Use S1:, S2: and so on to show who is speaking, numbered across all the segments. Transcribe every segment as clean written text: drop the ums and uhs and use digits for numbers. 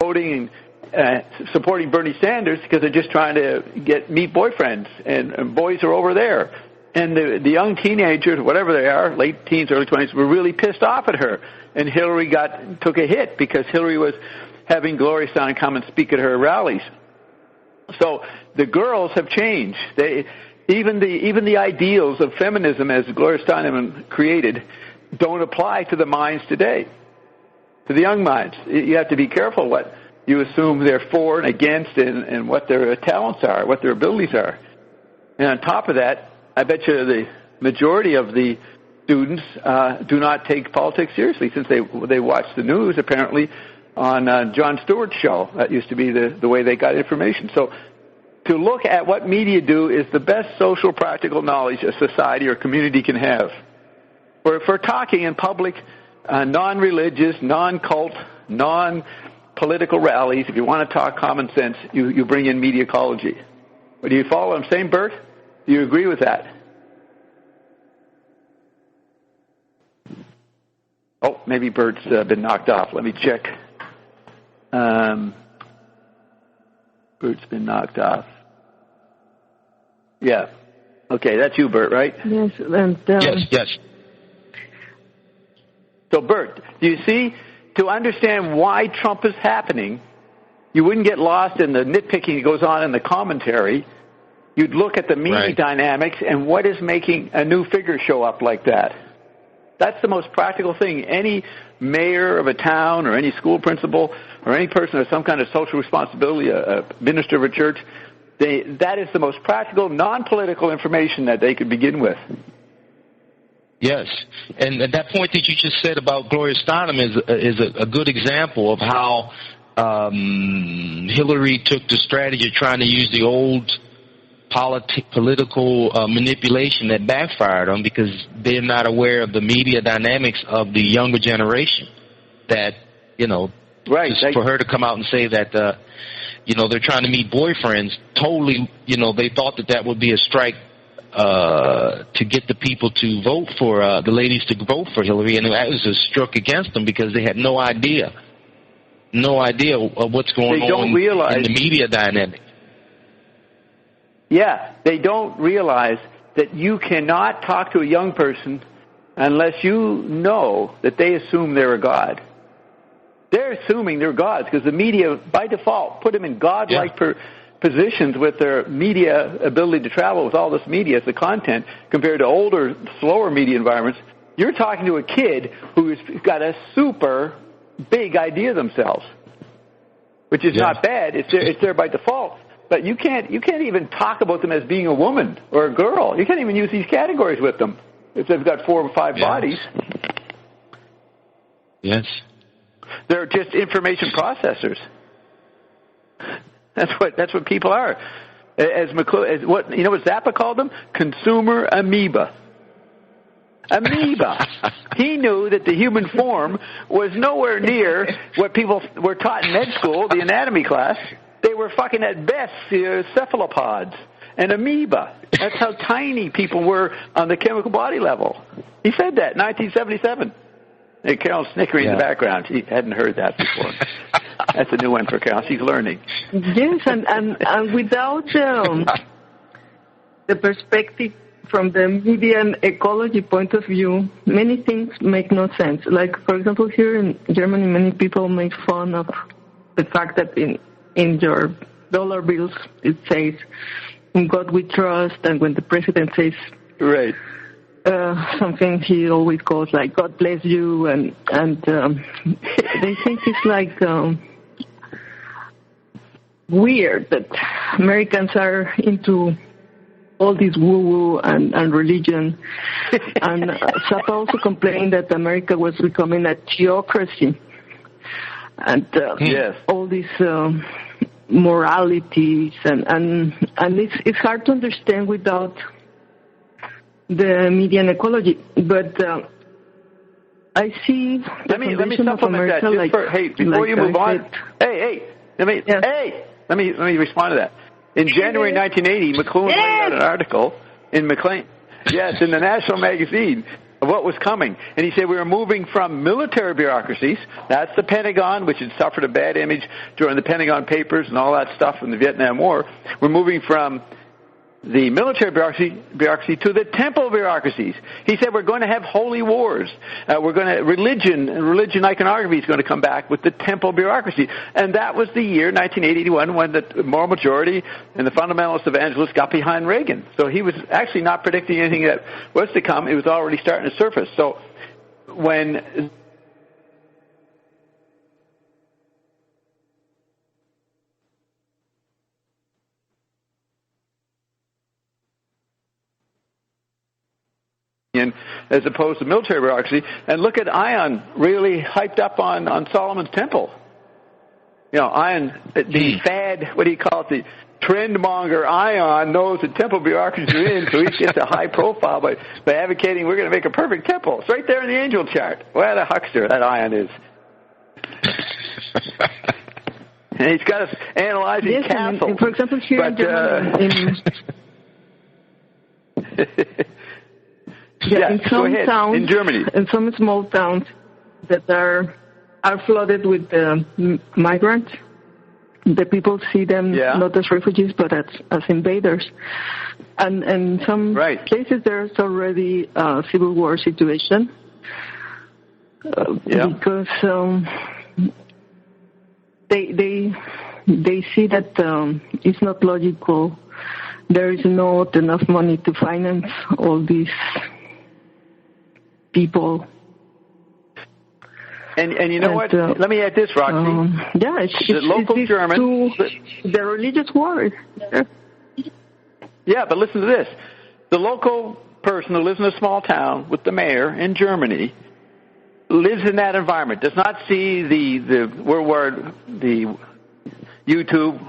S1: voting supporting Bernie Sanders because they're just trying to meet boyfriends, and boys are over there. And the young teenagers, whatever they are, late teens, early 20s, were really pissed off at her. And Hillary took a hit because Hillary was having Gloria Steinem come and speak at her rallies. So the girls have changed. Even the ideals of feminism as Gloria Steinem created don't apply to the minds today, to the young minds. You have to be careful what you assume they're for and against, and what their talents are, what their abilities are. And on top of that, I bet you the majority of the students do not take politics seriously, since they watch the news apparently on Jon Stewart's show. That used to be the way they got information. So to look at what media do is the best social practical knowledge a society or community can have. Or if we're talking in public, non-religious, non-cult, non-political rallies, if you want to talk common sense, you bring in media ecology. Do you follow what I'm saying, Bert? Do you agree with that? Oh, maybe Bert's been knocked off. Let me check. Bert's been knocked off. Yeah. Okay, that's you, Bert, right?
S2: Yes.
S3: Yes.
S1: So, Bert, do you see, to understand why Trump is happening, you wouldn't get lost in the nitpicking that goes on in the commentary. You'd look at the media dynamics and what is making a new figure show up like that. That's the most practical thing. Any mayor of a town or any school principal or any person with some kind of social responsibility, a minister of a church, that is the most practical, non-political information that they could begin with.
S3: Yes, and that point that you just said about Gloria Steinem is a good example of how Hillary took the strategy of trying to use the old political manipulation that backfired on, because they're not aware of the media dynamics of the younger generation. That, for her to come out and say that, they're trying to meet boyfriends, totally, they thought that would be a strike to get the people to vote for, the ladies to vote for Hillary, and that was a stroke against them because they had no idea of what's going on in the media dynamic.
S1: Yeah, they don't realize that you cannot talk to a young person unless you know that they assume they're a god. They're assuming they're gods because the media, by default, put them in godlike positions with their media ability to travel with all this media as the content compared to older, slower media environments. You're talking to a kid who's got a super big idea of themselves, which is not bad. It's there by default. But you can't even talk about them as being a woman or a girl. You can't even use these categories with them if they've got 4 or 5 bodies.
S3: Yes.
S1: They're just information processors. That's what people are. What Zappa called them? Consumer amoeba. Amoeba. He knew that the human form was nowhere near what people were taught in med school, the anatomy class. They were fucking at best cephalopods and amoeba. That's how tiny people were on the chemical body level. He said that in 1977. Hey, Carol's snickering in the background. She hadn't heard that before. That's a new one for Carol. She's learning.
S2: Yes, and without the perspective from the media and ecology point of view, many things make no sense. Like, for example, here in Germany, many people make fun of the fact that in your dollar bills it says, "In God we trust," and when the president says something, he always goes like, "God bless you," and they think it's like weird that Americans are into all this woo-woo and religion. And Zappa also complained that America was becoming a theocracy. And all these moralities, and it's hard to understand without the media and ecology. But I see
S1: let me supplement that. Before you move on, let me respond to that. In January 1980, McLuhan laid out an article in the National magazine of what was coming. And he said we were moving from military bureaucracies, that's the Pentagon, which had suffered a bad image during the Pentagon Papers and all that stuff in the Vietnam War. We're moving from the military bureaucracy to the temple bureaucracies. He said we're going to have holy wars. Religion iconography is going to come back with the temple bureaucracy. And that was the year, 1981, when the moral majority and the fundamentalist evangelists got behind Reagan. So he was actually not predicting anything that was to come. It was already starting to surface. So when as opposed to military bureaucracy, and look at Ion really hyped up on Solomon's Temple. You know, Ion, the fad, what do you call it, the trendmonger Ion knows that temple bureaucracies are in, so he gets a high profile by advocating we're going to make a perfect temple. It's right there in the angel chart. What a huckster that Ion is. And he's got us analyzing castles.
S2: And for example, here in Germany, in some towns,
S1: in Germany,
S2: in some small towns that are flooded with migrants, the people see them not as refugees but as invaders. And in some cases there's already a civil war situation because they see that it's not logical. There is not enough money to finance all these people.
S1: And you know what? Let me add this, Roxy.
S2: It's
S1: local German.
S2: The religious war.
S1: Yeah, but listen to this. The local person who lives in a small town with the mayor in Germany lives in that environment, does not see the YouTube,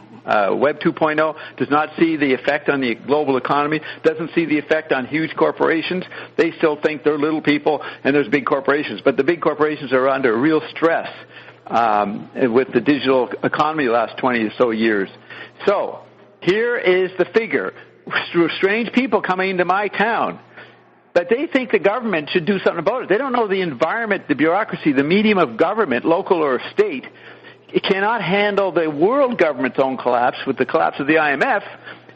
S1: Web 2.0, does not see the effect on the global economy, doesn't see the effect on huge corporations. They still think they're little people and there's big corporations. But the big corporations are under real stress with the digital economy the last 20 or so years. So here is the figure. Strange people coming into my town. But they think the government should do something about it. They don't know the environment, the bureaucracy, the medium of government, local or state. It cannot handle the world government's own collapse with the collapse of the IMF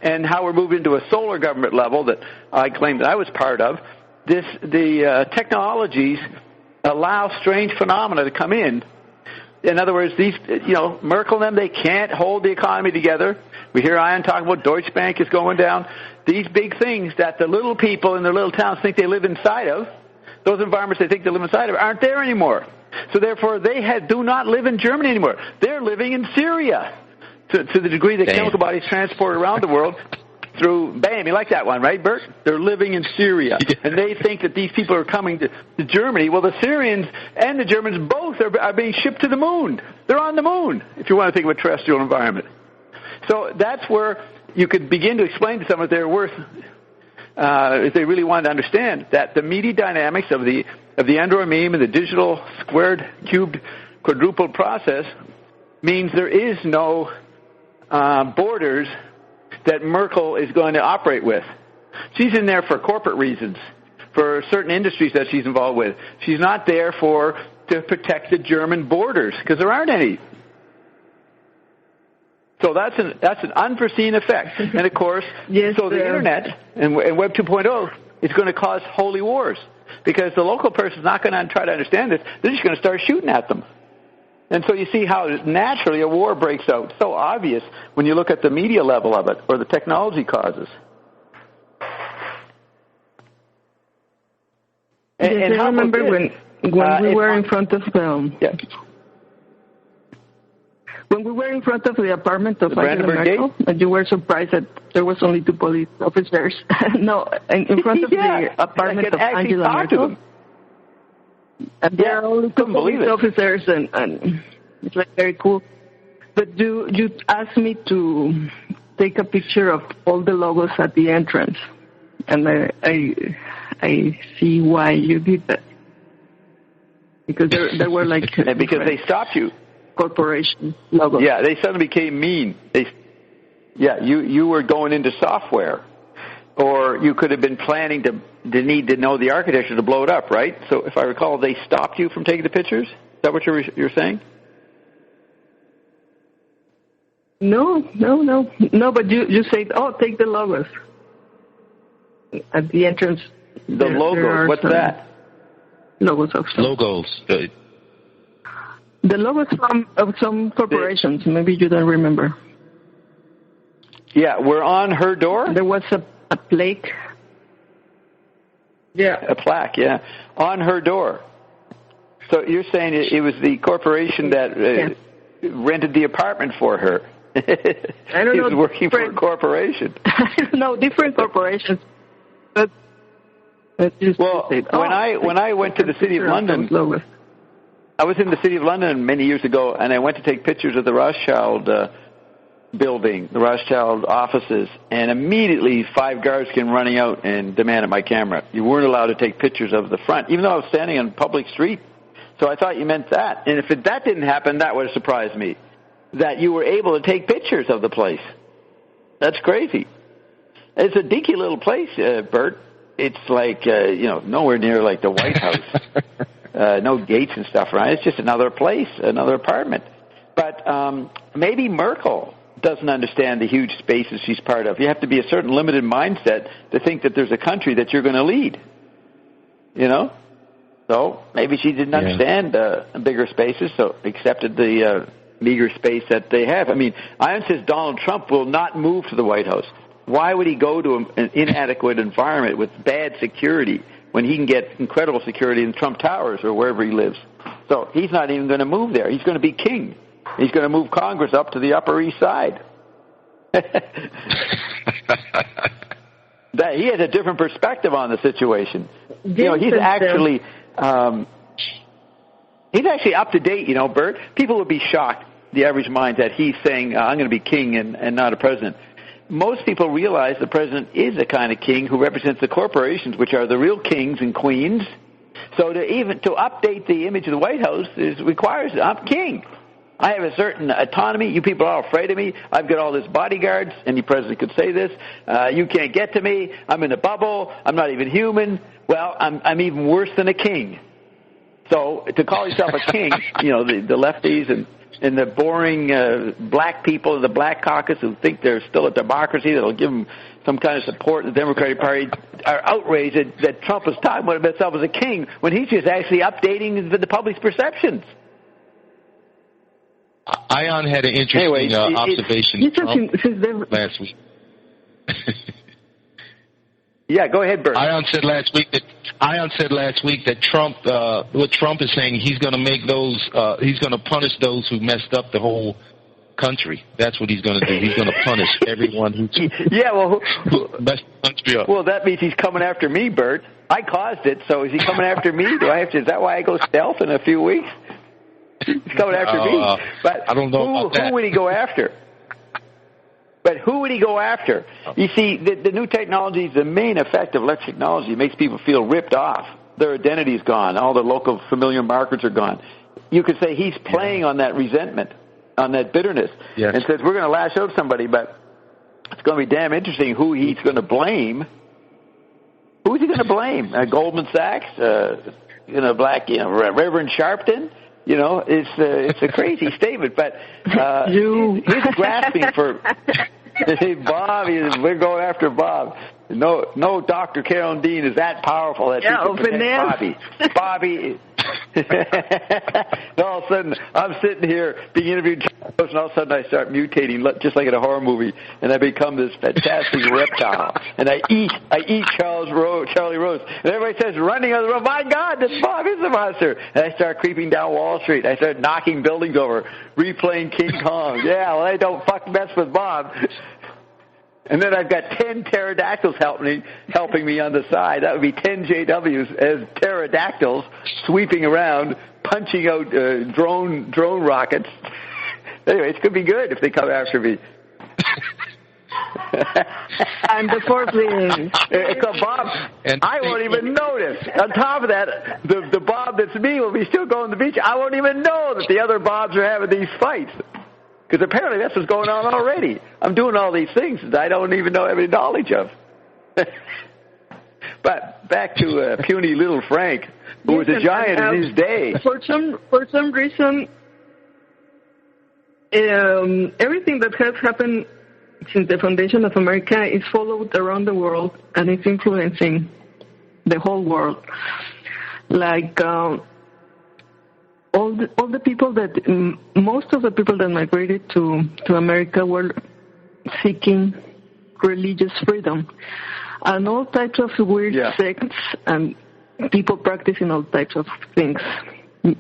S1: and how we're moving to a solar government level that I claim that I was part of. The technologies allow strange phenomena to come in. In other words, these, Merkel and them, they can't hold the economy together. We hear Ian talking about Deutsche Bank is going down. These big things that the little people in their little towns think they live inside of, those environments they think they live inside of, aren't there anymore. So therefore, they do not live in Germany anymore. They're living in Syria to the degree that chemical bodies transport around the world through, bam, you like that one, right, Bert? They're living in Syria. And they think that these people are coming to Germany. Well, the Syrians and the Germans both are being shipped to the moon. They're on the moon, if you want to think of a terrestrial environment. So that's where you could begin to explain to someone they're worth, if they really wanted to understand, that the media dynamics of the Android meme and the digital squared, cubed, quadrupled process means there is no borders that Merkel is going to operate with. She's in there for corporate reasons, for certain industries that she's involved with. She's not there to protect the German borders, because there aren't any. So that's an unforeseen effect. And of course, the Internet and Web 2.0 is going to cause holy wars, because the local person is not going to try to understand this. They're just going to start shooting at them. And so you see how naturally a war breaks out. So obvious when you look at the media level of it or the technology causes.
S2: And I remember when we were in front of when we were in front of the apartment of Angela Merkel, and you were surprised that there was only 2 police officers. No, in front of the apartment of Angela Merkel. And there are only 2 police officers, and it's like very cool. But you asked me to take a picture of all the logos at the entrance, and I see why you did that. Because there were like
S1: because they stopped you.
S2: Corporation logos.
S1: Yeah, they suddenly became mean. You were going into software. or you could have been planning to need to know the architecture to blow it up, right? So if I recall, they stopped you from taking the pictures? Is that what you're saying?
S2: No, but you said, take the logos at the entrance.
S1: The logos, what's that?
S2: Logos of some.
S3: Logos.
S2: The logos of some corporations. Maybe you don't remember.
S1: Yeah, we're on her door?
S2: There was a plaque. Yeah.
S1: A plaque, yeah. On her door. So you're saying it was the corporation that rented the apartment for her.
S2: I don't know.
S1: He was working for a corporation.
S2: No, different corporations. But
S1: when I went to the City of London, I was in the City of London many years ago, and I went to take pictures of the Rothschild building, the Rothschild offices, and immediately 5 guards came running out and demanded my camera. You weren't allowed to take pictures of the front, even though I was standing on public street. So I thought you meant that. And if that didn't happen, that would have surprised me, that you were able to take pictures of the place. That's crazy. It's a dinky little place, Bert. It's like, nowhere near like the White House. No gates and stuff, right? It's just another place, another apartment. But maybe Merkel doesn't understand the huge spaces she's part of. You have to be a certain limited mindset to think that there's a country that you're going to lead. So maybe she didn't understand bigger spaces, so accepted the meager space that they have. I mean, I insist Donald Trump will not move to the White House. Why would he go to an inadequate environment with bad security when he can get incredible security in Trump Towers or wherever he lives? So he's not even going to move there. He's going to be king. He's going to move Congress up to the Upper East Side. He has a different perspective on the situation. He's actually up to date, Bert. People would be shocked, the average mind, that he's saying, I'm going to be king and not a president. Most people realize the president is a kind of king who represents the corporations, which are the real kings and queens. So to update the image of the White House requires, I'm king. I have a certain autonomy. You people are all afraid of me. I've got all these bodyguards. Any president could say this. You can't get to me. I'm in a bubble. I'm not even human. Well, I'm even worse than a king. So to call yourself a king, the lefties and the boring black people in the Black Caucus who think they're still a democracy that'll give them some kind of support in the Democratic Party are outraged that Trump is talking about himself as a king when he's just actually updating the public's perceptions.
S3: Ion had an interesting observation last week.
S1: Yeah, go ahead, Bert.
S3: Ion said last week that Trump, what Trump is saying, he's going to make those, he's going to punish those who messed up the whole country. That's what he's going to do. He's going to punish everyone who messed the country up.
S1: Well, that means he's coming after me, Bert. I caused it, so is he coming after me? Is that why I go stealth in a few weeks? He's coming after me. But
S3: I don't know about that.
S1: Who would he go after? But who would he go after? You see, the new technology, the main effect of electric technology makes people feel ripped off. Their identity's gone. All their local familiar markers are gone. You could say he's playing on that resentment, on that bitterness, and says, we're going to lash out somebody, but it's going to be damn interesting who he's going to blame. Who's he going to blame? Goldman Sachs? Reverend Sharpton? It's a crazy statement, but he's grasping for Bob. We're going after Bob. No, Dr. Carolyn Dean is that powerful that she can protect Bobby. All of a sudden, I'm sitting here being interviewed, and all of a sudden I start mutating, just like in a horror movie, and I become this fantastic reptile. And I eat Charlie Rose, and everybody says, running on the road, my God, this Bob is the monster. And I start creeping down Wall Street. I start knocking buildings over, replaying King Kong. Yeah, well, I don't mess with Bob. And then I've got 10 pterodactyls helping me on the side. That would be 10 JWs as pterodactyls sweeping around, punching out drone rockets. Anyway, it's going to be good if they come after me.
S2: And the fourth thing,
S1: Bob, I won't even notice. On top of that, the Bob that's me will be still going to the beach. I won't even know that the other Bobs are having these fights. Because apparently that's what's going on already. I'm doing all these things that I don't even have any knowledge of. But back to puny little Frank, who was a giant in his day.
S2: For some reason, everything that has happened since the foundation of America is followed around the world, and it's influencing the whole world. Like all the people most of the people that migrated to America were seeking religious freedom, and all types of weird sects and people practicing all types of things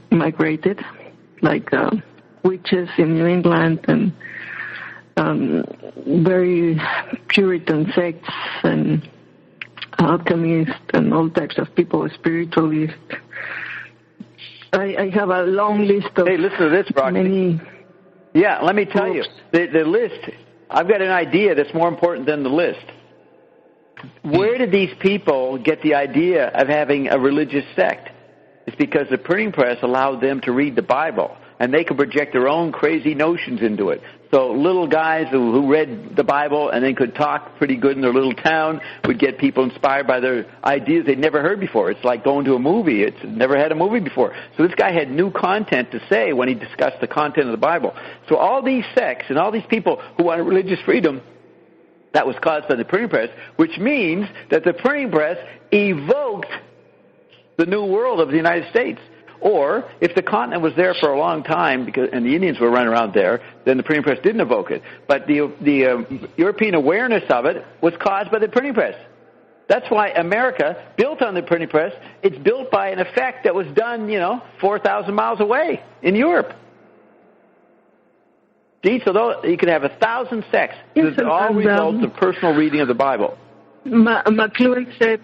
S2: migrated, like witches in New England and very Puritan sects and alchemists and all types of people, spiritualists. I have a long list of
S1: Hey, listen to this, Roxy.
S2: Many.
S1: Yeah, let me tell you, the list, I've got an idea that's more important than the list. Where did these people get the idea of having a religious sect? It's because the printing press allowed them to read the Bible, and they could project their own crazy notions into it. So little guys who read the Bible and then could talk pretty good in their little town would get people inspired by their ideas they'd never heard before. It's like going to a movie. It's never had a movie before. So this guy had new content to say when he discussed the content of the Bible. So all these sects and all these people who wanted religious freedom, that was caused by the printing press, which means that the printing press evoked the new world of the United States. Or, if the continent was there for a long time, and the Indians were running around there, then the printing press didn't evoke it. But the European awareness of it was caused by the printing press. That's why America, built on the printing press, it's built by an effect that was done, 4,000 miles away in Europe. See, so you could have 1,000 sects. Yes, it's all results of personal reading of the Bible.
S2: McLuhan said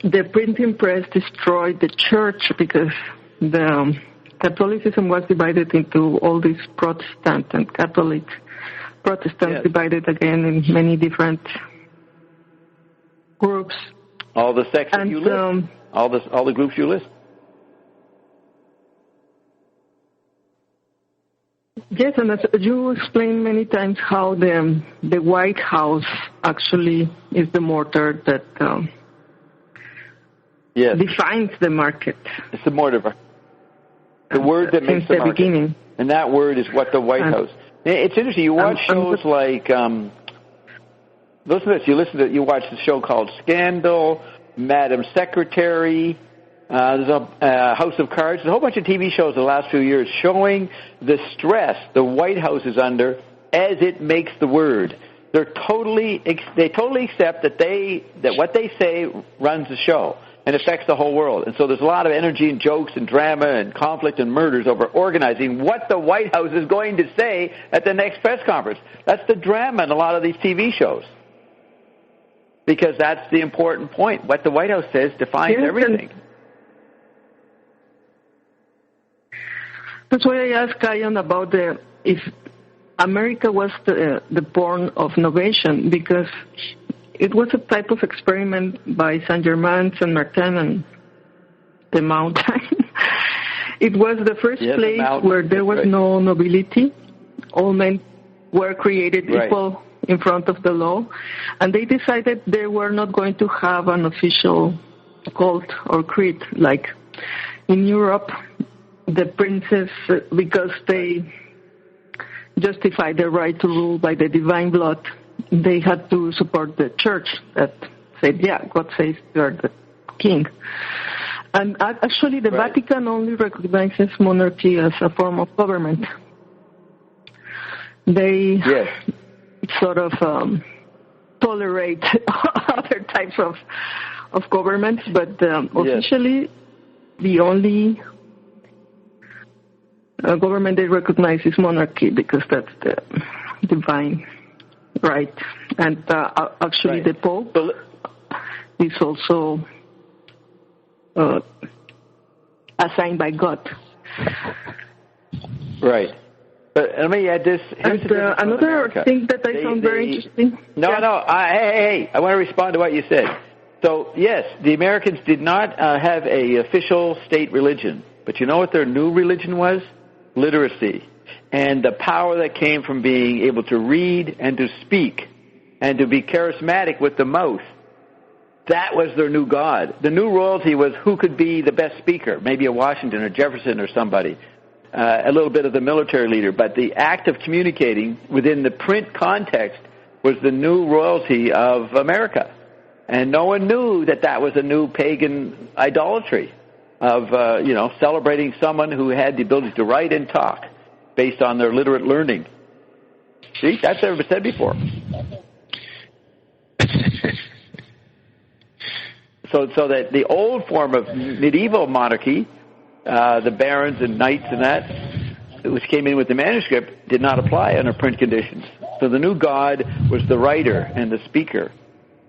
S2: the printing press destroyed the church because the Catholicism was divided into all these Protestant and Catholic. Protestants divided again in many different groups.
S1: All the sects that you list. All the groups you list.
S2: Yes, and as you explained many times how the White House actually is the mortar that defines the market.
S1: It's the mortar. The word that makes the market. Beginning. And that word is what the White House. It's interesting. You watch shows like listen to this. You watch the show called Scandal, Madam Secretary. There's a House of Cards. There's a whole bunch of TV shows the last few years showing the stress the White House is under as it makes the word. They totally accept that what they say runs the show and affects the whole world. And so there's a lot of energy and jokes and drama and conflict and murders over organizing what the White House is going to say at the next press conference. That's the drama in a lot of these TV shows. Because that's the important point. What the White House says defines everything.
S2: That's why I asked Ian about if America was the born of innovation, because it was a type of experiment by Saint-Germain, Saint-Martin, and the mountain. It was the first place where there was no nobility. All men were created equal in front of the law. And they decided they were not going to have an official cult or creed like in Europe. The princes, because they justified their right to rule by the divine blood, they had to support the church that said, God says you are the king. And actually the Vatican only recognizes monarchy as a form of government. They sort of tolerate other types of governments, but officially the only government they recognize is monarchy because that's the divine right. And actually the Pope is also assigned by God.
S1: Right. But let me add this.
S2: Another thing that I found very interesting.
S1: I want to respond to what you said. So, yes, the Americans did not have a official state religion. But you know what their new religion was? Literacy. And the power that came from being able to read and to speak and to be charismatic with the mouth. That was their new god. The new royalty was who could be the best speaker, maybe a Washington or Jefferson or somebody, a little bit of the military leader. But the act of communicating within the print context was the new royalty of America. And no one knew that that was a new pagan idolatry of, celebrating someone who had the ability to write and talk based on their literate learning. See, that's never been said before. So that the old form of medieval monarchy, the barons and knights and that, which came in with the manuscript, did not apply under print conditions. So the new god was the writer and the speaker,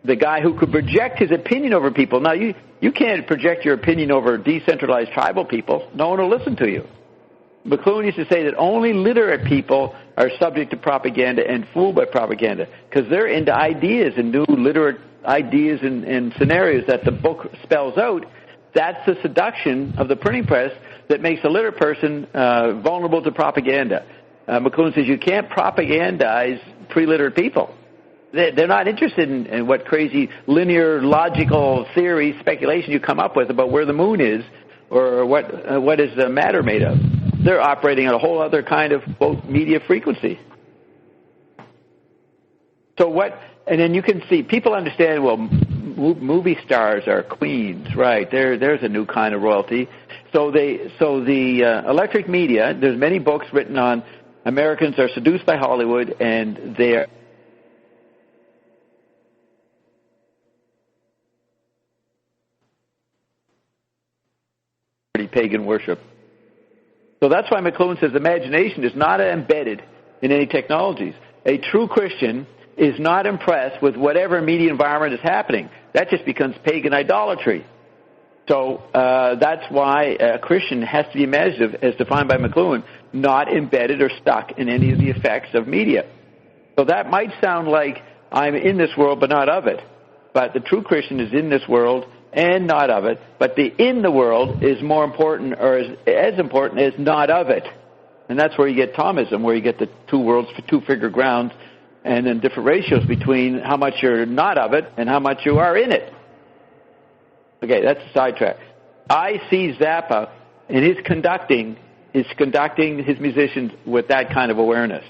S1: the guy who could project his opinion over people. Now, you can't project your opinion over decentralized tribal people. No one will listen to you. McLuhan used to say that only literate people are subject to propaganda and fooled by propaganda because they're into ideas and new literate ideas and scenarios that the book spells out. That's the seduction of the printing press that makes a literate person vulnerable to propaganda. McLuhan says you can't propagandize pre-literate people. They're not interested in what crazy linear, logical theory, speculation you come up with about where the moon is or what is the matter made of. They're operating on a whole other kind of, quote, media frequency. And then you can see, people understand, well, movie stars are queens, right? There's a new kind of royalty. So the electric media, there's many books written on Americans are seduced by Hollywood and they're pagan worship. So that's why McLuhan says imagination is not embedded in any technologies. A true Christian is not impressed with whatever media environment is happening. That just becomes pagan idolatry. So that's why a Christian has to be imaginative, as defined by McLuhan, not embedded or stuck in any of the effects of media. So that might sound like I'm in this world but not of it. But the true Christian is in this world and not of it. But the in the world is more important, or as important as not of it. And that's where you get Thomism, where you get the two worlds for two-figure grounds, and then different ratios between how much you're not of it and how much you are in it. Okay, that's a sidetrack. I see Zappa in his conducting his musicians with that kind of awareness.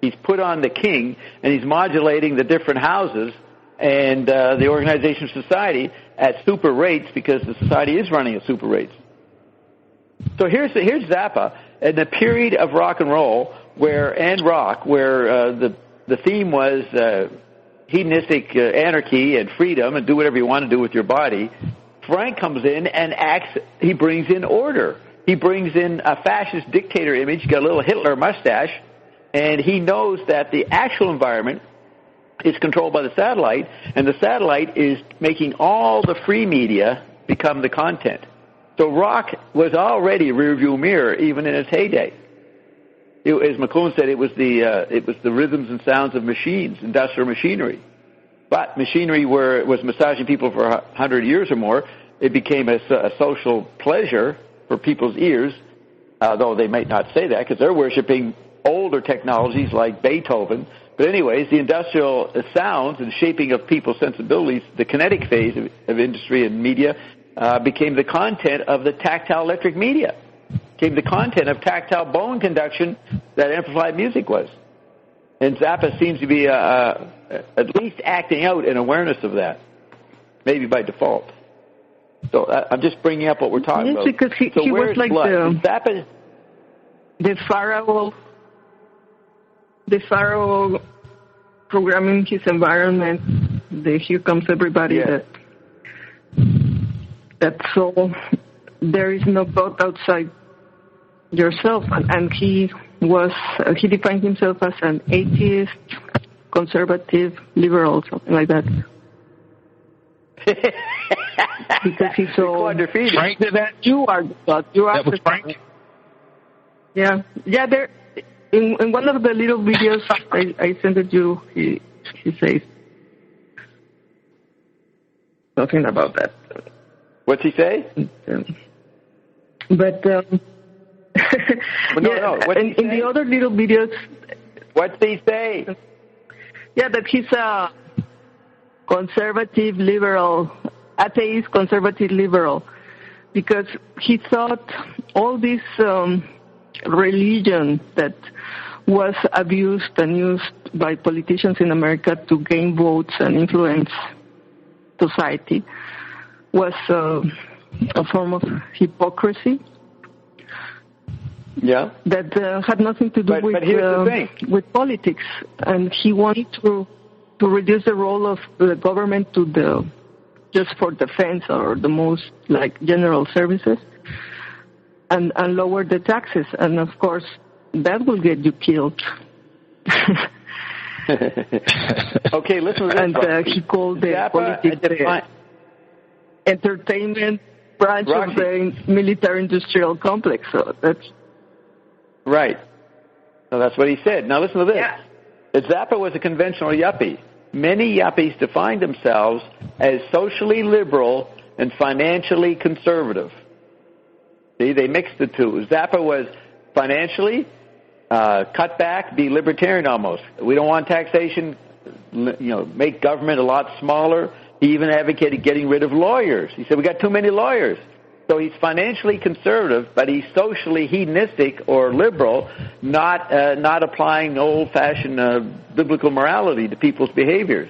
S1: He's put on the king, and he's modulating the different houses and the organization of society at super rates because the society is running at super rates. So here's Zappa in the period of rock and roll where the theme was hedonistic anarchy and freedom and do whatever you want to do with your body. Frank comes in and he brings in order. He brings in a fascist dictator image, got a little Hitler mustache, and he knows that the actual environment is controlled by the satellite, and the satellite is making all the free media become the content. So rock was already a rearview mirror even in its heyday. As McLuhan said, it was the rhythms and sounds of machines, industrial machinery. But machinery was massaging people for 100 years or more. It became a social pleasure for people's ears, though they might not say that because they're worshiping older technologies like Beethoven. But anyways, the industrial sounds and shaping of people's sensibilities, the kinetic phase of industry and media, became the content of the tactile electric media. Became the content of tactile bone conduction that amplified music was. And Zappa seems to be at least acting out an awareness of that, maybe by default. So I'm just bringing up what we're talking about.
S2: Because he was like
S1: Zappa,
S2: the pharaoh programming his environment. Here comes everybody.
S1: Yeah.
S2: That's so there is no God outside yourself, and he defined himself as an atheist, conservative, liberal, something like that. Because he's so
S3: Frank did that.
S2: You are God. You are
S3: that was Frank.
S2: Yeah. There in one of the little videos I sent it you, he says something about that.
S1: What's he say?
S2: But
S1: no. What's he say?
S2: In the other little videos,
S1: what's he say?
S2: Yeah, that he's a conservative liberal, atheist conservative liberal, because he thought all this religion that was abused and used by politicians in America to gain votes and influence society was a form of hypocrisy.
S1: Yeah.
S2: That had nothing to do with politics, and he wanted to reduce the role of the government to just for defense or the most general services, and lower the taxes, and of course that will get you killed.
S1: Okay, listen to this.
S2: And he called the politics the entertainment branch of the military-industrial complex. So that's
S1: right. So that's what he said. Now listen to this. Yeah. Zappa was a conventional yuppie. Many yuppies defined themselves as socially liberal and financially conservative. See, they mixed the two. Zappa was financially cut back, be libertarian almost. We don't want taxation, make government a lot smaller. He even advocated getting rid of lawyers. He said, we got too many lawyers. So he's financially conservative, but he's socially hedonistic or liberal, not applying old-fashioned biblical morality to people's behaviors.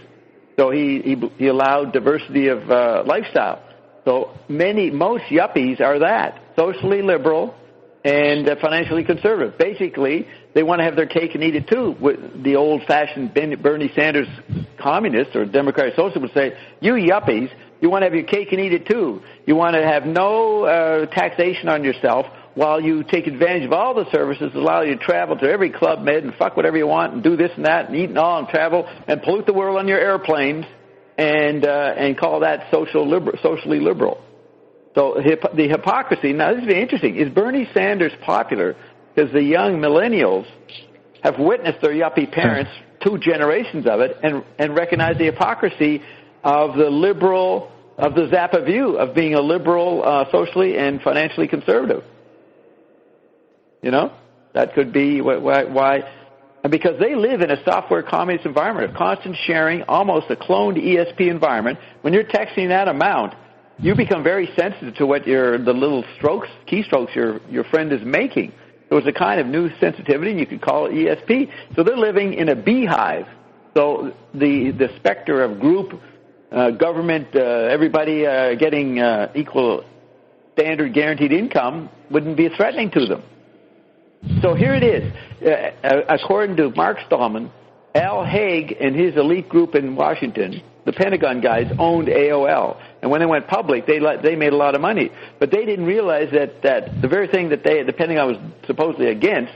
S1: So he allowed diversity of lifestyle. So most yuppies are that, socially liberal and financially conservative. Basically, they want to have their cake and eat it too. The old-fashioned Bernie Sanders communists or Democratic socialists would say, you yuppies, you want to have your cake and eat it too. You want to have no taxation on yourself while you take advantage of all the services that allow you to travel to every Club Med and fuck whatever you want and do this and that and eat and all and travel and pollute the world on your airplanes and call that socially liberal. So the hypocrisy, now this is very interesting, is Bernie Sanders popular because the young millennials have witnessed their yuppie parents, 2 generations of it, and recognize the hypocrisy of the Zappa view of being a liberal socially and financially conservative. That could be why. And because they live in a software communist environment of constant sharing, almost a cloned ESP environment. When you're texting that amount, you become very sensitive to what the little keystrokes your friend is making. So it's a kind of new sensitivity, and you could call it ESP. So they're living in a beehive. So the specter of group, government, everybody getting equal standard guaranteed income wouldn't be threatening to them. So here it is. According to Mark Stallman, Al Haig and his elite group in Washington, the Pentagon guys, owned AOL. And when they went public, they made a lot of money. But they didn't realize that the very thing that the Pentagon was supposedly against,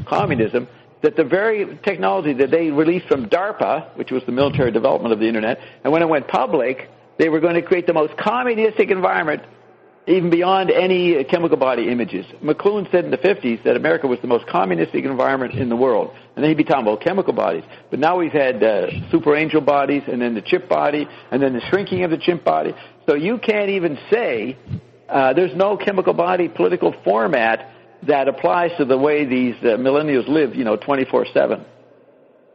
S1: communism, that the very technology that they released from DARPA, which was the military development of the Internet, and when it went public, they were going to create the most communistic environment even beyond any chemical body images. McLuhan said in the 50s that America was the most communistic environment in the world. And then he'd be talking about chemical bodies. But now we've had super angel bodies, and then the chip body, and then the shrinking of the chip body. So you can't even say there's no chemical body political format that applies to the way these millennials live, 24/7.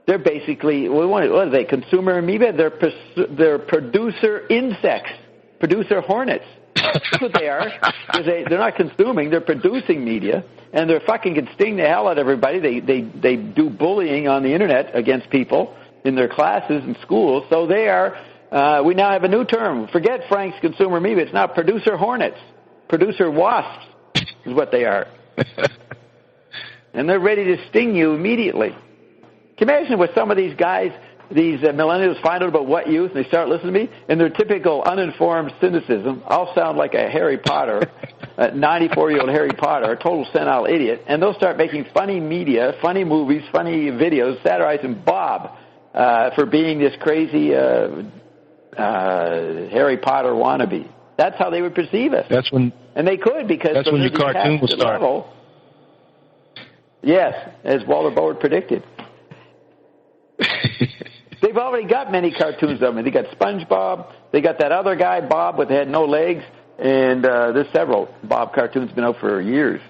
S1: They're basically, what are they, consumer amoeba? They're producer insects, producer hornets. That's what they are. They're not consuming. They're producing media, and they're fucking can sting the hell out of everybody. They do bullying on the Internet against people in their classes and schools. So they are. We now have a new term. Forget Frank's consumer amoeba. It's now producer hornets, producer wasps is what they are, and they're ready to sting you immediately. Can you imagine what some of these guys? These millennials find out about what youth, and they start listening to me, and their typical uninformed cynicism, I'll sound like a Harry Potter, a 94-year-old Harry Potter, a total senile idiot, and they'll start making funny media, funny movies, funny videos, satirizing Bob for being this crazy Harry Potter wannabe. That's how they would perceive us. And they could, because
S3: that's when your cartoon will start.
S1: Level, yes, as Walter Boward predicted. They've already got many cartoons of them. They got SpongeBob. They got that other guy, Bob, with had no legs. And there's several Bob cartoons been out for years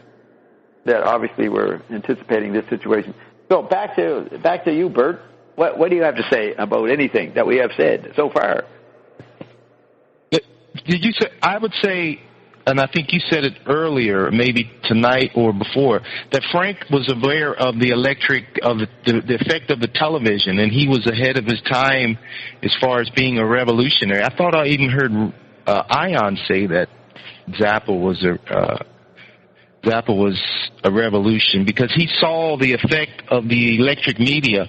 S1: that obviously were anticipating this situation. So back to you, Bert. What do you have to say about anything that we have said so far?
S3: Did you say? I would say, and I think you said it earlier, maybe tonight or before, that Frank was aware of the the effect of the television, and he was ahead of his time as far as being a revolutionary. I thought I even heard Ion say that Zappa was a revolution because he saw the effect of the electric media,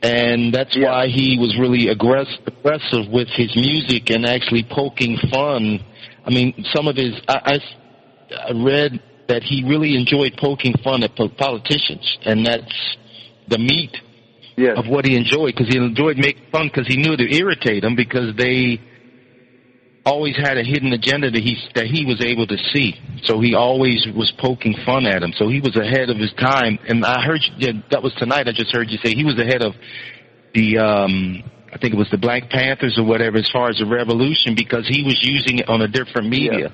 S3: and that's why he was really aggressive with his music and actually poking fun. I mean, some of his, I read that he really enjoyed poking fun at politicians, and that's the meat of what he enjoyed, because he enjoyed making fun because he knew it would irritate them because they always had a hidden agenda that he was able to see. So he always was poking fun at him. So he was ahead of his time. And I heard that was tonight. I just heard you say he was ahead of the I think it was the Black Panthers or whatever as far as the revolution, because he was using it on a different media.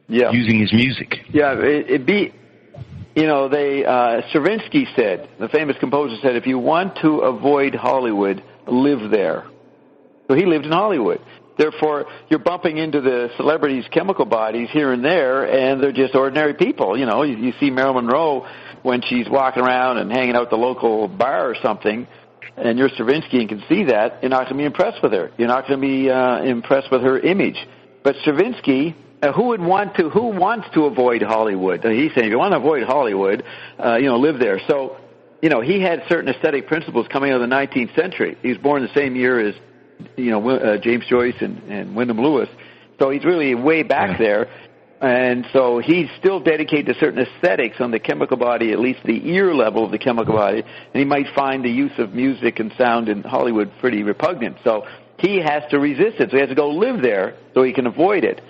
S1: Yeah.
S3: Using his music.
S1: Yeah, Stravinsky said, the famous composer said, if you want to avoid Hollywood, live there. So he lived in Hollywood. Therefore, you're bumping into the celebrities' chemical bodies here and there, and they're just ordinary people. You know, you see Marilyn Monroe when she's walking around and hanging out at the local bar or something, and you're Stravinsky and can see that, you're not going to be impressed with her. You're not going to be impressed with her image. But Stravinsky, who wants to avoid Hollywood? He's saying, if you want to avoid Hollywood, live there. So, he had certain aesthetic principles coming out of the 19th century. He was born the same year as James Joyce and Wyndham Lewis. So he's really way back there. And so he's still dedicated to certain aesthetics on the chemical body, at least the ear level of the chemical body. And he might find the use of music and sound in Hollywood pretty repugnant. So he has to resist it. So he has to go live there so he can avoid it,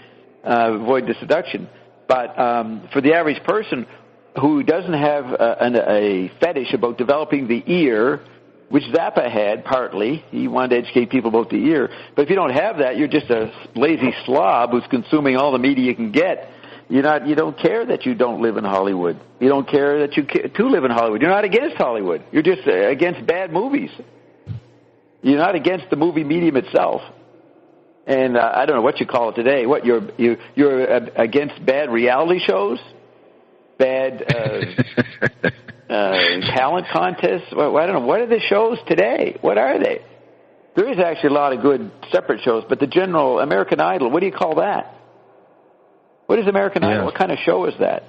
S1: avoid the seduction. But for the average person who doesn't have a fetish about developing the ear, which Zappa had partly. He wanted to educate people about the ear. But if you don't have that, you're just a lazy slob who's consuming all the media you can get. You don't care that you don't live in Hollywood. You don't care that you to live in Hollywood. You're not against Hollywood. You're just against bad movies. You're not against the movie medium itself. And I don't know what you call it today. What you're against bad reality shows, bad talent contests. Well, I don't know. What are the shows today? What are they? There is actually a lot of good separate shows, but the general American Idol, what do you call that? What is American Idol? What kind of show is that?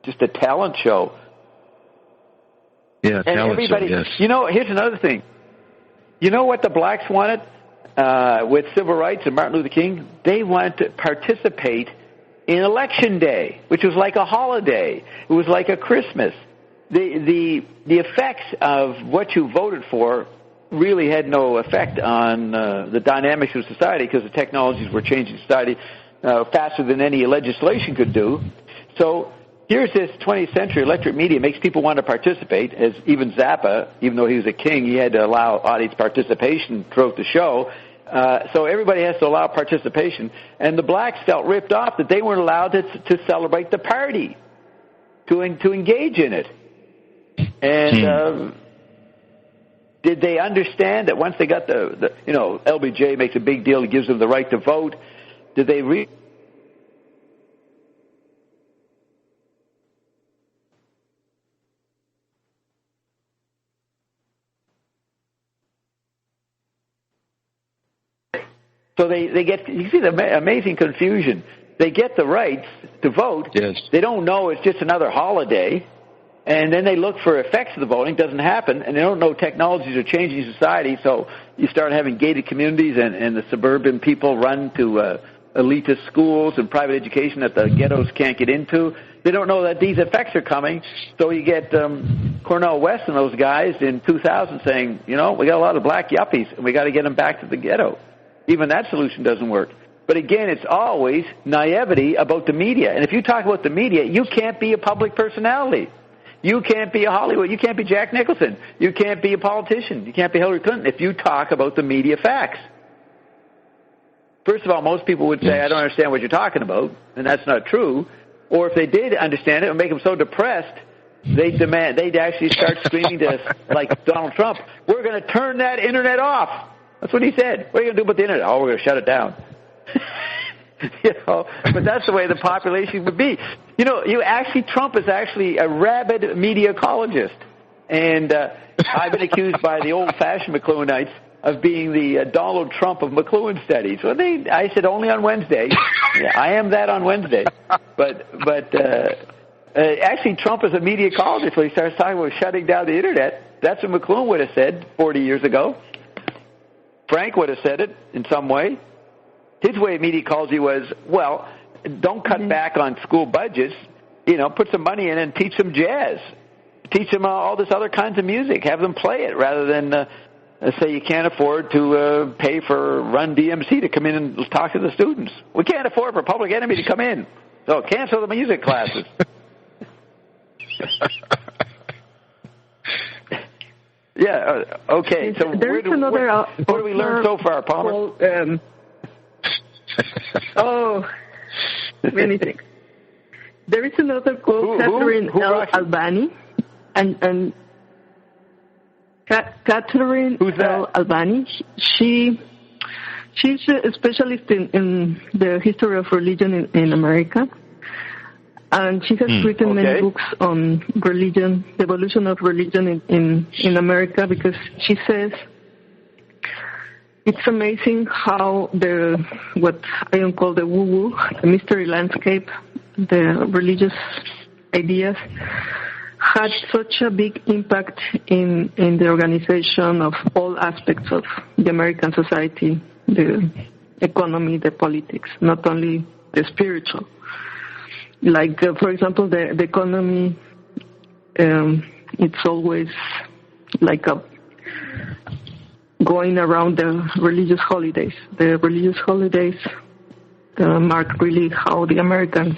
S1: Just a talent show.
S3: Yeah,
S1: and
S3: talent show, yes.
S1: Here's another thing. You know what the blacks wanted with civil rights and Martin Luther King? They wanted to participate in Election Day, which was like a holiday. It was like a Christmas. The effects of what you voted for really had no effect on the dynamics of society, because the technologies were changing society faster than any legislation could do. So here's this 20th century electric media makes people want to participate, as even Zappa, even though he was a king, he had to allow audience participation throughout the show. So everybody has to allow participation. And the blacks felt ripped off that they weren't allowed to celebrate the party, to engage in it. And did they understand that once they got the LBJ makes a big deal, he gives them the right to vote, did they So they get, you see the amazing confusion. They get the rights to vote.
S3: Yes.
S1: They don't know it's just another holiday. And then they look for effects of the voting. Doesn't happen. And they don't know technologies are changing society. So you start having gated communities, and the suburban people run to elitist schools and private education that the ghettos can't get into. They don't know that these effects are coming. So you get Cornel West and those guys in 2000 saying, we got a lot of black yuppies, and we got to get them back to the ghetto. Even that solution doesn't work. But again, it's always naivety about the media. And if you talk about the media, you can't be a public personality. You can't be a Hollywood. You can't be Jack Nicholson. You can't be a politician. You can't be Hillary Clinton if you talk about the media facts. First of all, most people would say, I don't understand what you're talking about, and that's not true. Or if they did understand it, it would make them so depressed they'd actually start screaming to us, like Donald Trump, we're going to turn that internet off. That's what he said. What are you going to do about the internet? Oh, we're going to shut it down. But that's the way the population would be. Trump is actually a rabid media ecologist. And I've been accused by the old-fashioned McLuhanites of being the Donald Trump of McLuhan studies. Well, I said only on Wednesday. Yeah, I am that on Wednesday. But actually, Trump is a media ecologist. When he starts talking about shutting down the internet, that's what McLuhan would have said 40 years ago. Frank would have said it in some way. His way of media ecology was, well, don't cut back on school budgets. Put some money in and teach them jazz. Teach them all this other kinds of music. Have them play it rather than say you can't afford to pay for Run DMC to come in and talk to the students. We can't afford for Public Enemy to come in, so cancel the music classes. Yeah. Okay. So what do we learn so far, Palmer?
S2: Many things. There is another quote, Catherine L. Albani, and Catherine L. Albani. She's a specialist in the history of religion in America. And she has written many books on religion, the evolution of religion in America, because she says it's amazing how what I call the woo-woo, the mystery landscape, the religious ideas, had such a big impact in the organization of all aspects of the American society, the economy, the politics, not only the spiritual. Like, for example, the economy, it's always like going around the religious holidays. The religious holidays mark really how the Americans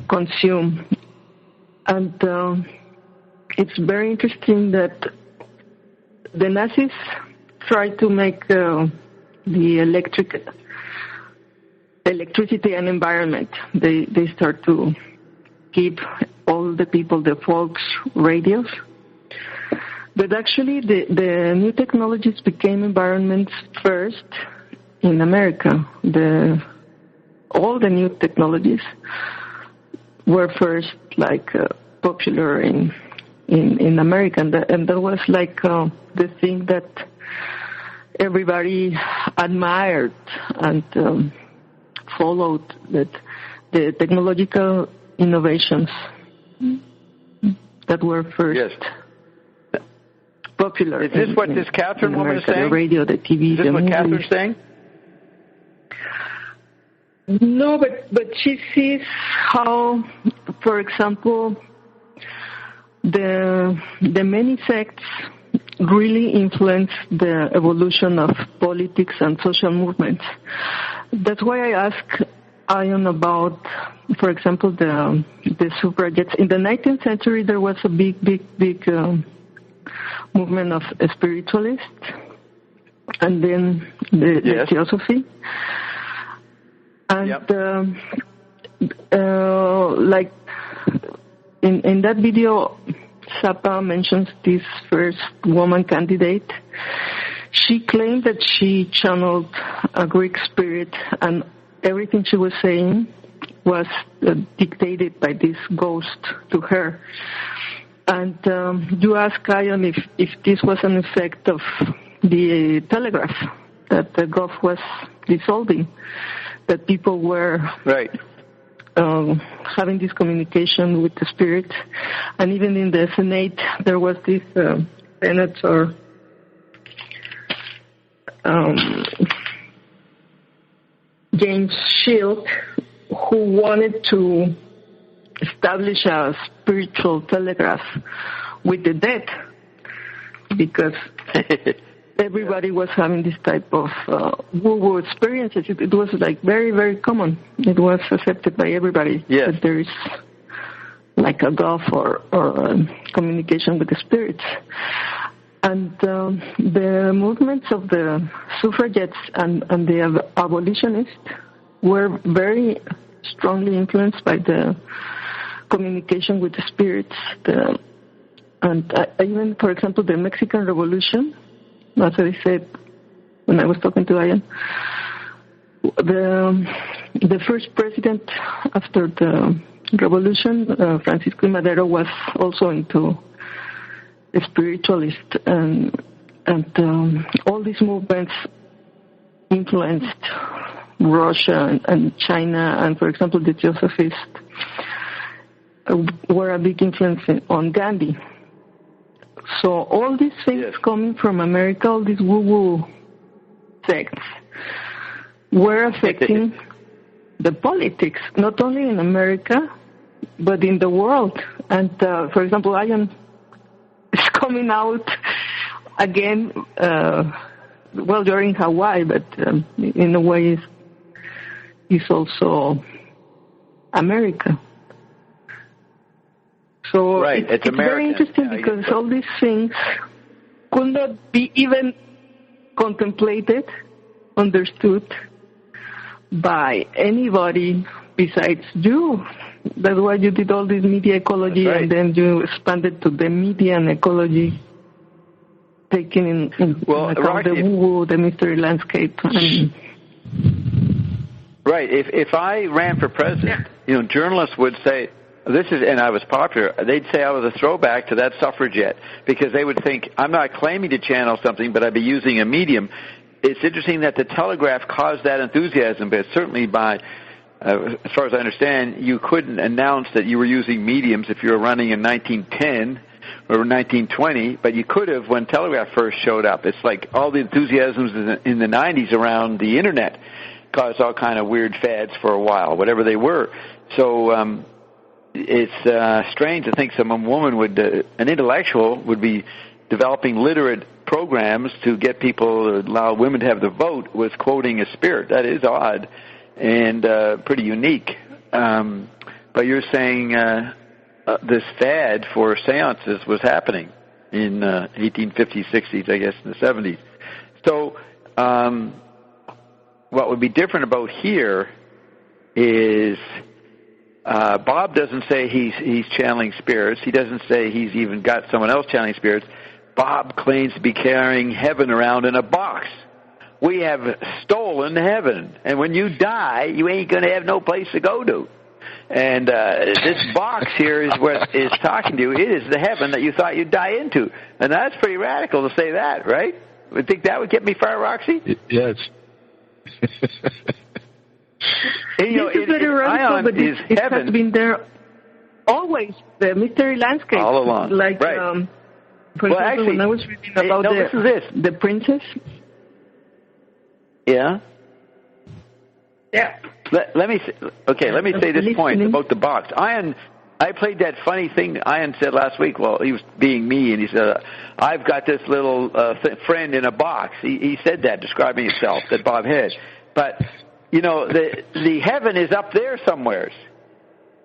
S2: consume. And it's very interesting that the Nazis tried to make the electricity and environment. They start to give all the people, the folks, radios. But actually, the new technologies became environments first in America. All the new technologies were first popular in America, and that was the thing that everybody admired and followed, that the technological innovations that were first popular.
S1: Is this what this Catherine woman is saying?
S2: The radio, the TV,
S1: is this what Catherine's saying?
S2: No, but she sees how, for example, the many sects really influence the evolution of politics and social movements. That's why I ask Ion about, for example, the suffragettes. In the 19th century, there was a big movement of spiritualists, and then the theosophy. And in that video, Zappa mentions this first woman candidate. She claimed that she channeled a Greek spirit, and everything she was saying was dictated by this ghost to her. And you ask Ion if this was an effect of the telegraph, that the Gulf was dissolving, that people were having this communication with the spirit. And even in the Senate, there was this senator, James Shield, who wanted to establish a spiritual telegraph with the dead, because everybody was having this type of woo-woo experiences. It was very, very common. It was accepted by everybody that there is a gulf or communication with the spirits. And the movements of the suffragettes and the abolitionists were very strongly influenced by the communication with the spirits. And even, for example, the Mexican Revolution, as I said when I was talking to Ian, the first president after the revolution, Francisco Madero, was also into a spiritualist, and all these movements influenced Russia and China, and, for example, the Josephists were a big influence on Gandhi. So all these things coming from America, all these woo-woo sects, were affecting the politics, not only in America, but in the world. And, for example, Ian is coming out again, well, you're in Hawaii, but in a way it's also America. So it's very interesting because all these things could not be even contemplated, understood by anybody besides you. That's why you did all this media ecology, and then you expanded to the media and ecology, taking in account the woo-woo, the mystery landscape.
S1: Right. If I ran for president, journalists would say, and I was popular, they'd say I was a throwback to that suffragette, because they would think, I'm not claiming to channel something, but I'd be using a medium. It's interesting that the Telegraph caused that enthusiasm, but certainly as far as I understand, you couldn't announce that you were using mediums if you were running in 1910 or 1920, but you could have when Telegraph first showed up. It's like all the enthusiasms in the 90s around the Internet caused all kind of weird fads for a while, whatever they were. So it's strange to think some woman an intellectual would be developing literate programs to get people, allow women to have the vote with quoting a spirit. That is odd and pretty unique. But you're saying this fad for seances was happening in 1850s, 60s, I guess, in the 70s. So what would be different about here is Bob doesn't say he's channeling spirits. He doesn't say he's even got someone else channeling spirits. Bob claims to be carrying heaven around in a box. We have stolen heaven, and when you die, you ain't going to have no place to go to. And this box here is what is talking to you. It is the heaven that you thought you'd die into. And that's pretty radical to say that, right? Would think that would get me far, Roxy?
S3: Yes.
S2: It's very radical, but it has been there always, the mystery landscape.
S1: All along.
S2: Like,
S1: right.
S2: For example, actually, when I was reading about the princess.
S1: Yeah?
S2: Yeah.
S1: Let me say this point about the box. I played that funny thing Ian said last week. Well, he was being me, and he said, I've got this little friend in a box. He said that, describing himself, that Bob had. But, the heaven is up there somewhere.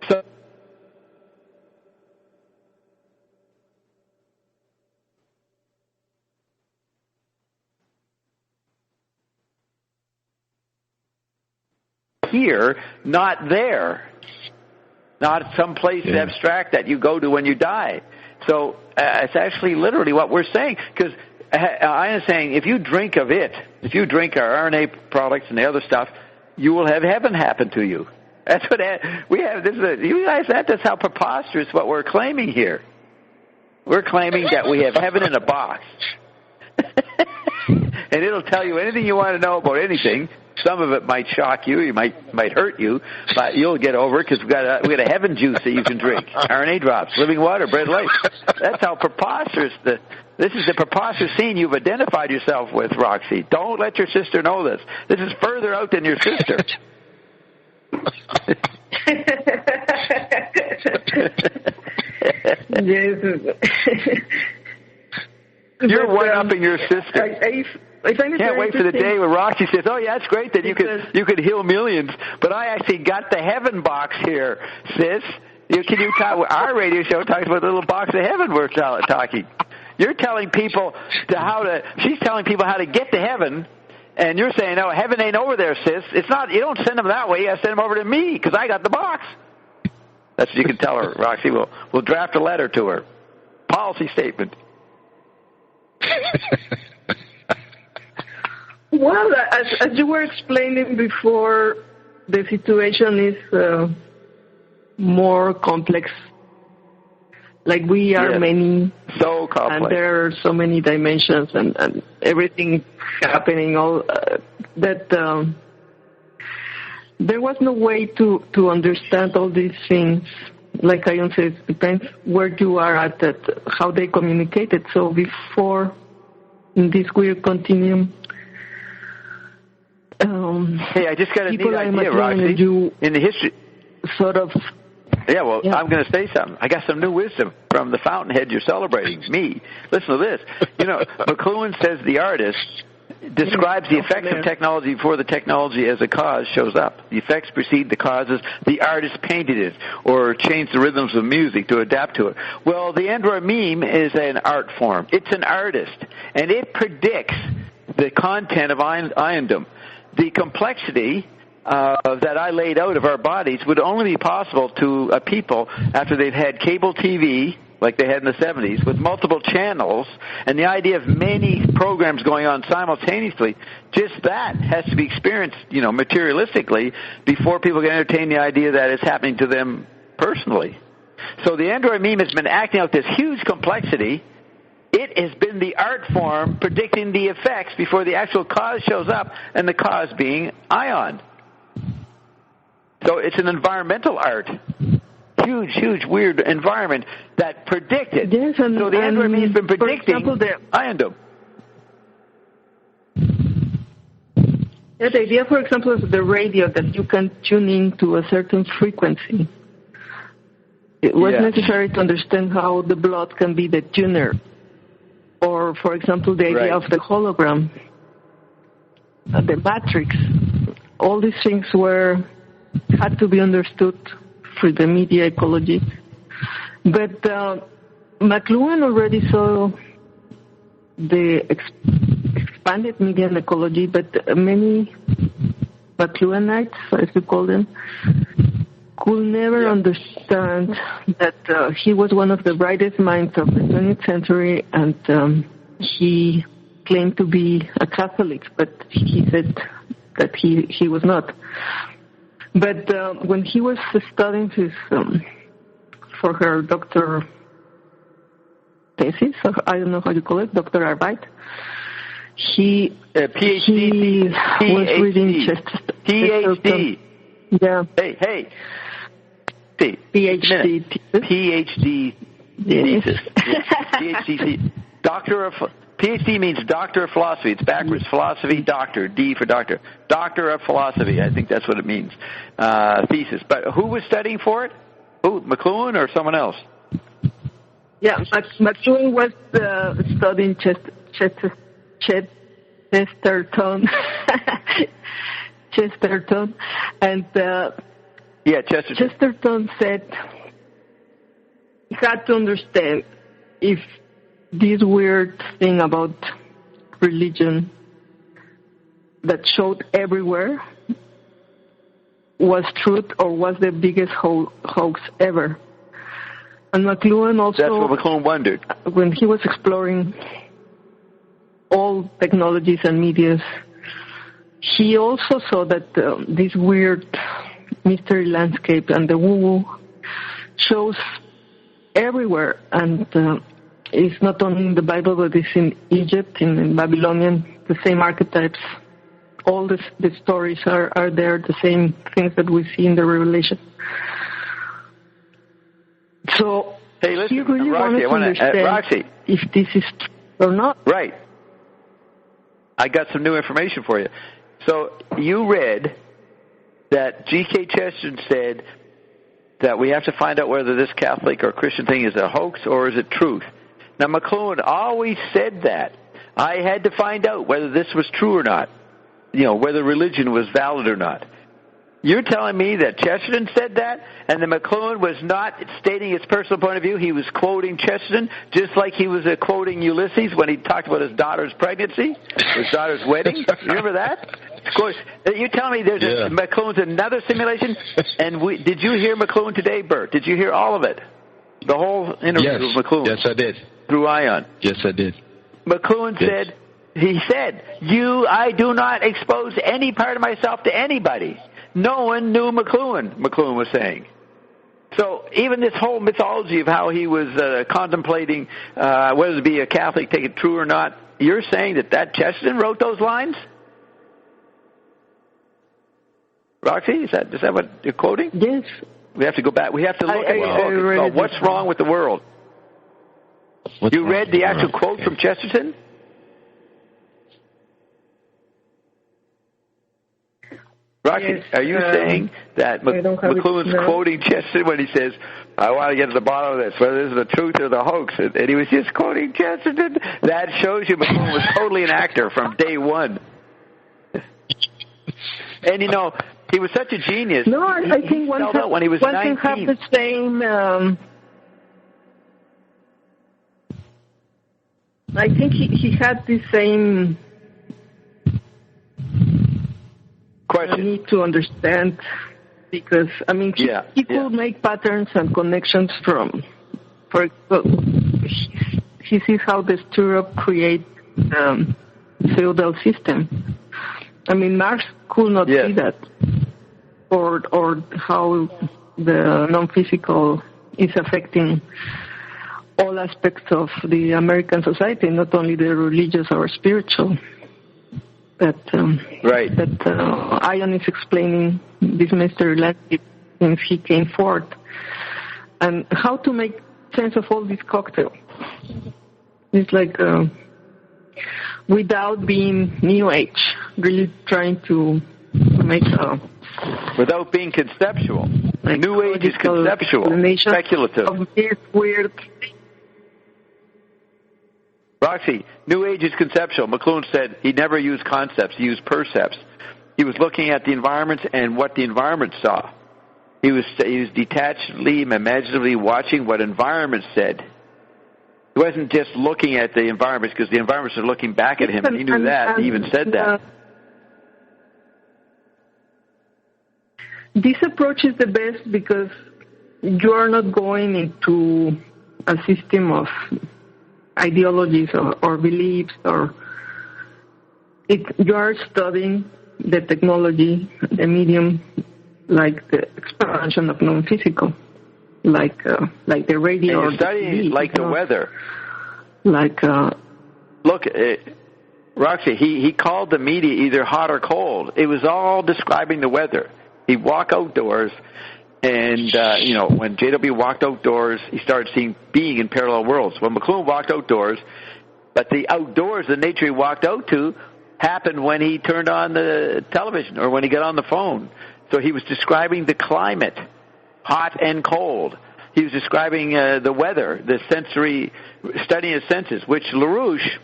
S1: So here, not there. Not some place abstract that you go to when you die. So it's actually literally what we're saying. Because I am saying if you drink of it, if you drink our RNA products and the other stuff, you will have heaven happen to you. That's what we have. You realize that? That's how preposterous what we're claiming here. We're claiming that we have heaven in a box. And it'll tell you anything you want to know about anything. Some of it might shock you, it might hurt you, but you'll get over it because we got a heaven juice that you can drink. RNA drops, living water, bread life. That's how preposterous this is the preposterous scene you've identified yourself with, Roxy. Don't let your sister know this. This is further out than your sister. You're one-upping your sister. I can't wait for the day where Roxy says, "Oh yeah, it's great that you could heal millions, but I actually got the heaven box here, sis." Our radio show talks about the little box of heaven we're talking. You're telling people she's telling people how to get to heaven, and you're saying, "No, heaven ain't over there, sis. It's not. You don't send them that way. You send them over to me because I got the box." That's what you can tell her, Roxy. We'll draft a letter to her. Policy statement.
S2: Well, as you were explaining before, the situation is more complex. Like we are many,
S1: so complex,
S2: and there are so many dimensions and everything happening. All that there was no way to understand all these things. Like I said, it depends where you are at, that how they communicated. So before in this weird continuum.
S1: Hey, I just got a neat idea, Roxy. In the history,
S2: sort of.
S1: Yeah, well, I'm going to say something. I got some new wisdom from the fountainhead you're celebrating, me. Listen to this. You know, McLuhan says the artist describes the effects of technology before the technology as a cause shows up. The effects precede the causes. The artist painted it or changed the rhythms of music to adapt to it. Well, the Android meme is an art form. It's an artist, and it predicts the content of Iondom. The complexity that I laid out of our bodies would only be possible to people after they've had cable TV, like they had in the 70s, with multiple channels, and the idea of many programs going on simultaneously. Just that has to be experienced, materialistically, before people can entertain the idea that it's happening to them personally. So the Android meme has been acting out this huge complexity. It has been the art form predicting the effects before the actual cause shows up, and the cause being ion. So it's an environmental art. Huge, weird environment that predicted.
S2: Yes,
S1: so the Android meme has been predicting Iondom.
S2: Yeah, the idea, for example, of the radio, that you can tune in to a certain frequency. It was necessary to understand how the blood can be the tuner. Or, for example, the idea of the hologram, the matrix. All these things had to be understood through the media ecology. But McLuhan already saw the expanded media ecology, but many McLuhanites, as we call them, could never understand that he was one of the brightest minds of the 20th century, and he claimed to be a Catholic, but he said that he was not. But when he was studying his for her doctor thesis, or I don't know how you call it, Dr. Arbeit, he
S1: PhD.
S2: was reading
S1: PhD.
S2: Yeah.
S1: Hey.
S2: PhD.
S1: PhD thesis. PhD. PhD means Doctor of Philosophy. It's backwards. Philosophy, doctor. D for doctor. Doctor of Philosophy. I think that's what it means. Thesis. But who was studying for it? Who? McLuhan or someone else?
S2: Yeah, McLuhan was studying Chesterton. Chesterton. And Chesterton said he had to understand if this weird thing about religion that showed everywhere was truth or was the biggest hoax ever. And McLuhan also...
S1: That's what McLuhan wondered.
S2: When he was exploring all technologies and medias, he also saw that this weird mystery landscape and the woo-woo shows everywhere. And it's not only in the Bible, but it's in Egypt, in Babylonian, the same archetypes. All the stories are there, the same things that we see in the Revelation. So
S1: hey, listen,
S2: he really
S1: Roxy,
S2: wanted to understand
S1: Roxy,
S2: if this is true or not.
S1: Right. I got some new information for you. So you read that G.K. Chesterton said that we have to find out whether this Catholic or Christian thing is a hoax or is it truth. Now, McLuhan always said that. I had to find out whether this was true or not, whether religion was valid or not. You're telling me that Chesterton said that, and that McLuhan was not stating his personal point of view? He was quoting Chesterton, just like he was quoting Ulysses when he talked about his daughter's pregnancy, his daughter's wedding. You remember that? course. You tell me there's McLuhan's another simulation? And did you hear McLuhan today, Bert? Did you hear all of it? The whole interview with McLuhan?
S3: Yes, I did.
S1: Through ION?
S3: Yes, I did.
S1: McLuhan said, I do not expose any part of myself to anybody. No one knew McLuhan was saying. So even this whole mythology of how he was contemplating whether to be a Catholic, take it true or not, you're saying that Chesterton wrote those lines? Roxy, is that what you're quoting?
S2: Yes.
S1: We have to go back. We have to look at the book. What's wrong with the world? You read the actual quote from Chesterton? Roxy, yes, are you saying that McLuhan's quoting Chesterton when he says, I want to get to the bottom of this, whether this is the truth or the hoax, and he was just quoting Chesterton? That shows you McLuhan was totally an actor from day one. And, he was such a genius.
S2: No, I think one
S1: when he was 19.
S2: Can have the same... I think he had the same...
S1: question.
S2: I need to understand because, he could make patterns and connections from, for example, he sees how the stirrup create feudal system. Marx could not see that, or how the non-physical is affecting all aspects of the American society, not only the religious or spiritual. That Ion is explaining this mystery landscape since he came forth, and how to make sense of all this cocktail. It's like without being New Age, really trying to make
S1: without being conceptual. Like New Age is conceptual, speculative.
S2: Of this weird.
S1: Roxy, New Age is conceptual. McLuhan said he never used concepts, he used percepts. He was looking at the environment and what the environment saw. He was detachedly, imaginatively watching what environment said. He wasn't just looking at the environments because the environments are looking back at him. He knew that. He even said that.
S2: This approach is the best because you are not going into a system of ideologies or beliefs, you are studying the technology, the medium, like the expansion of non-physical, like the radio.
S1: And you're studying like the weather. Look, Roxy, he called the media either hot or cold. It was all describing the weather. He'd walk outdoors. And, when J.W. walked outdoors, he started seeing being in parallel worlds. When McLuhan walked outdoors, but the outdoors, the nature he walked out to, happened when he turned on the television or when he got on the phone. So he was describing the climate, hot and cold. He was describing the weather, the sensory, studying his senses, which LaRouche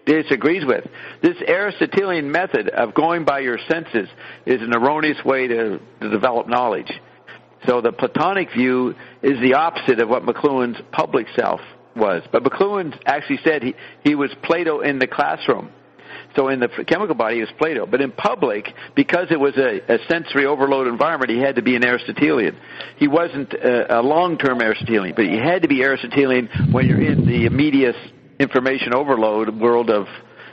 S1: disagrees with. This Aristotelian method of going by your senses is an erroneous way to develop knowledge. So the Platonic view is the opposite of what McLuhan's public self was. But McLuhan actually said he was Plato in the classroom. So in the chemical body, he was Plato. But in public, because it was a sensory overload environment, he had to be an Aristotelian. He wasn't a long-term Aristotelian, but he had to be Aristotelian when you're in the immediate information overload world of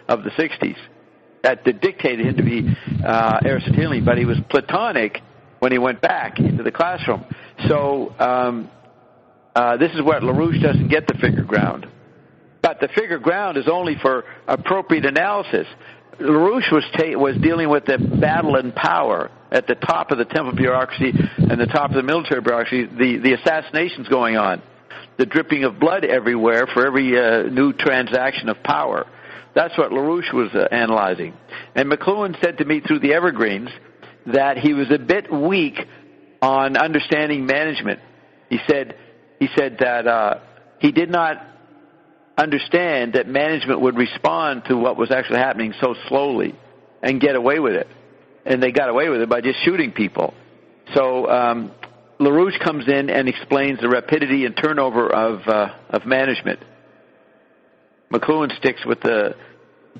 S1: the 60s. That dictated him to be Aristotelian, but he was Platonic when he went back into the classroom. So this is what LaRouche doesn't get, the figure ground. But the figure ground is only for appropriate analysis. LaRouche was dealing with the battle and power at the top of the temple bureaucracy and the top of the military bureaucracy, the assassinations going on, the dripping of blood everywhere for every new transaction of power. That's what LaRouche was analyzing. And McLuhan said to me through the Evergreens that he was a bit weak on understanding management. He said that he did not understand that management would respond to what was actually happening so slowly and get away with it. And they got away with it by just shooting people. So LaRouche comes in and explains the rapidity and turnover of management. McLuhan sticks with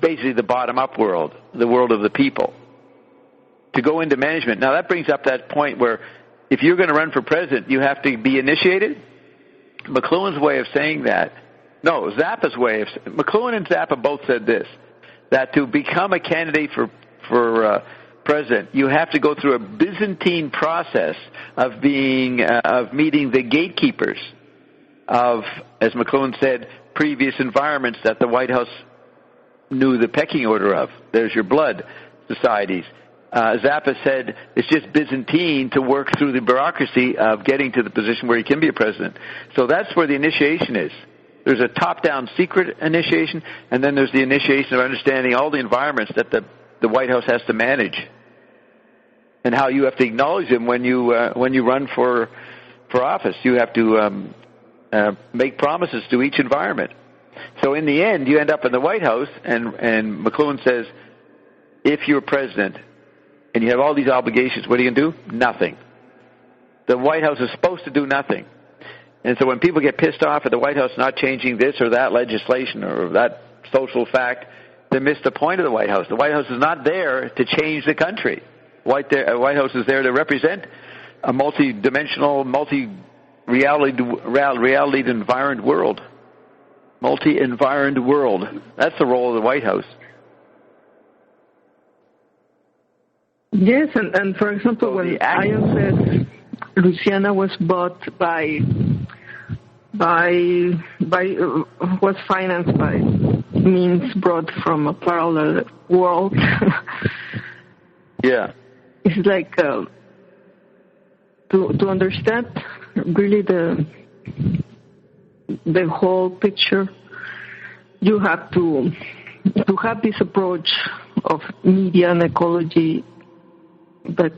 S1: basically the bottom-up world, the world of the people. to go into management. Now, that brings up that point where if you're going to run for president, you have to be initiated. McLuhan's way of saying that, no, Zappa's way of, McLuhan and Zappa both said this, that to become a candidate for president, you have to go through a Byzantine process of meeting the gatekeepers of, as McLuhan said, previous environments that the White House knew the pecking order of. There's your blood societies. Zappa said it's just Byzantine to work through the bureaucracy of getting to the position where he can be a president. So that's where the initiation is. There's a top-down secret initiation, and then there's the initiation of understanding all the environments that the White House has to manage, and how you have to acknowledge them when you run for office. You have to make promises to each environment. So in the end, you end up in the White House, and McLuhan says, if you're president and you have all these obligations, what are you going to do? Nothing. The White House is supposed to do nothing. And so when people get pissed off at the White House not changing this or that legislation or that social fact, they miss the point of the White House. The White House is not there to change the country. White House is there to represent a multi-dimensional, reality environed world. Multi-environed world. That's the role of the White House.
S2: Yes, and for example, so when Ion says Louisiana was bought was financed by means brought from a parallel world.
S1: Yeah.
S2: It's like to understand really the whole picture, you have to have this approach of media and ecology, but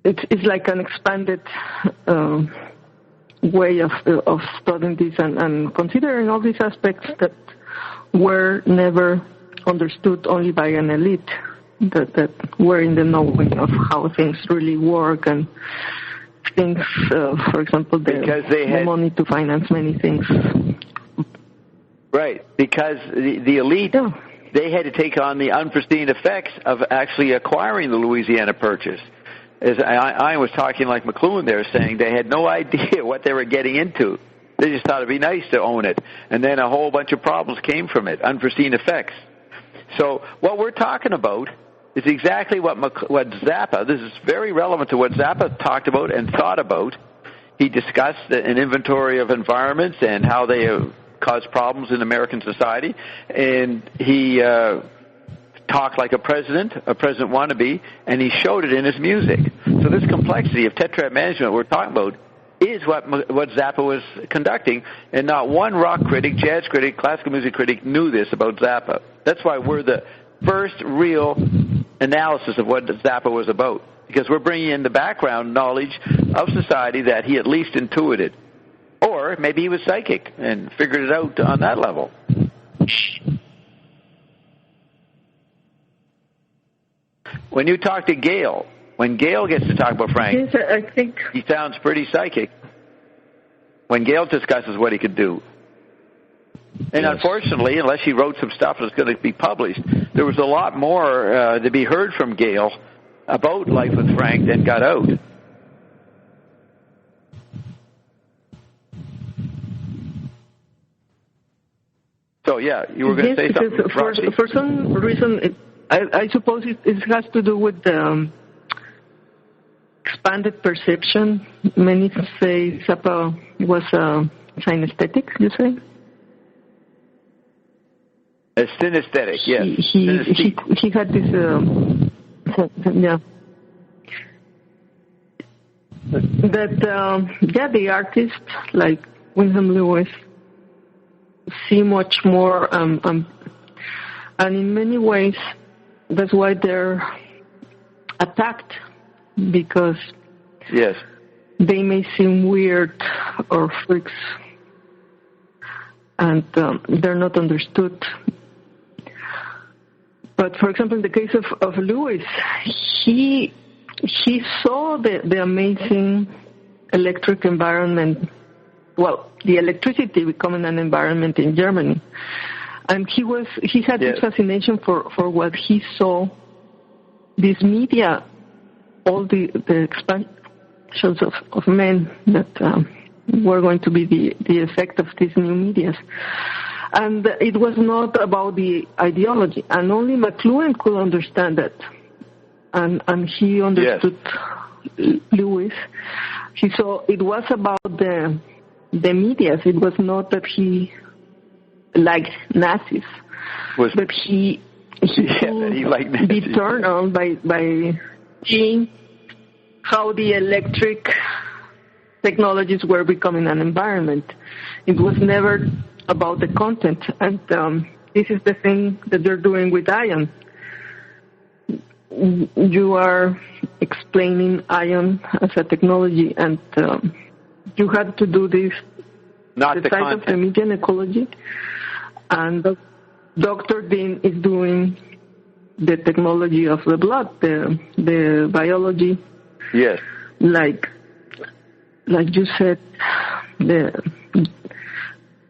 S2: it's like an expanded way of studying this and considering all these aspects that were never understood only by an elite that were in the knowing of how things really work and things, for example, the money to finance many things.
S1: Right, because the elite, they had to take on the unforeseen effects of actually acquiring the Louisiana Purchase. As I was talking like McLuhan there, saying they had no idea what they were getting into. They just thought it'd be nice to own it. And then a whole bunch of problems came from it, unforeseen effects. So what we're talking about is exactly what Zappa, this is very relevant to what Zappa talked about and thought about. He discussed an inventory of environments and how they cause problems in American society. And he talked like a president wannabe, and he showed it in his music. So this complexity of tetrad management we're talking about is what Zappa was conducting, and not one rock critic, jazz critic, classical music critic knew this about Zappa. That's why we're the first real analysis of what Zappa was about, because we're bringing in the background knowledge of society that he at least intuited. Or maybe he was psychic and figured it out on that level. When you talk to Gail, when Gail gets to talk about Frank,
S2: yes, I think
S1: he sounds pretty psychic when Gail discusses what he could do. And unfortunately, unless she wrote some stuff that's going to be published, there was a lot more to be heard from Gail about life with Frank than got out. So, yeah, you were going to say something.
S2: For some reason, I suppose it has to do with the expanded perception. Many say Zappa was synesthetic, you say?
S1: A synesthetic, yes.
S2: He had this, yeah. That, the artists like Wyndham Lewis see much more, and in many ways, that's why they're attacked, because
S1: yes,
S2: they may seem weird or freaks, and they're not understood. But for example, in the case of Lewis, he saw the amazing electric environment, well, the electricity becoming an environment in Germany. And he had this fascination for what he saw, this media, all the expansions of men that were going to be the effect of these new medias. And it was not about the ideology, and only McLuhan could understand that. And he understood Lewis. He saw it was about the medias. It was not that he liked Nazis, but he could be turned on by seeing how the electric technologies were becoming an environment. It was never about the content, and this is the thing that they're doing with ion. You are explaining ion as a technology, and you had to do this
S1: not the
S2: side
S1: content
S2: of the median ecology, and Dr. Dean is doing the technology of the blood, the biology.
S1: Yes.
S2: Like you said,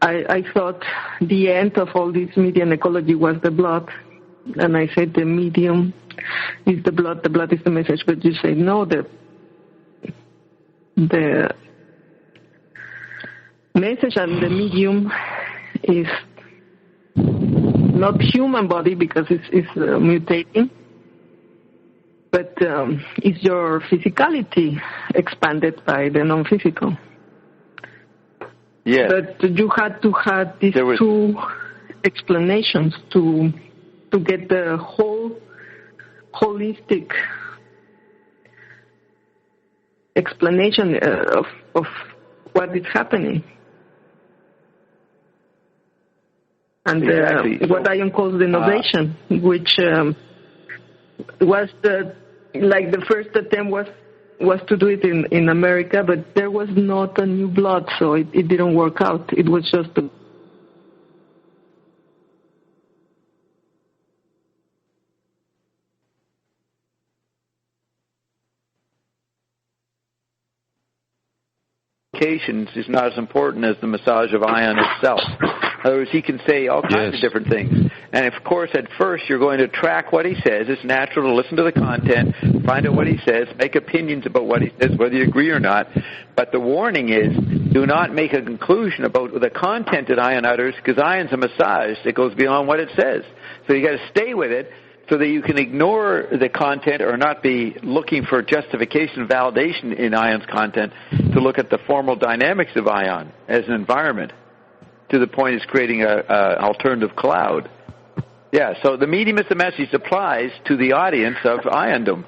S2: I thought the end of all this median ecology was the blood, and I said the medium is the blood is the message, but you say no, the message and the medium is not human body because it's mutating, but it's your physicality expanded by the non-physical.
S1: Yeah.
S2: But you had to have these two explanations to get the whole holistic explanation of what is happening. And what Ion calls the innovation, which was the first attempt was to do it in America, but there was not a new blood, so it didn't work out. It was just a
S1: is not as important as the massage of ion itself. In other words, he can say all kinds of different things. And of course, at first, you're going to track what he says. It's natural to listen to the content, find out what he says, make opinions about what he says, whether you agree or not. But the warning is, do not make a conclusion about the content that ion utters, because ion's a massage that goes beyond what it says. So you got to stay with it, so that you can ignore the content or not be looking for justification and validation in ion's content, to look at the formal dynamics of ion as an environment, to the point it's creating an alternative cloud. Yeah, so the medium is the message applies to the audience of iondom.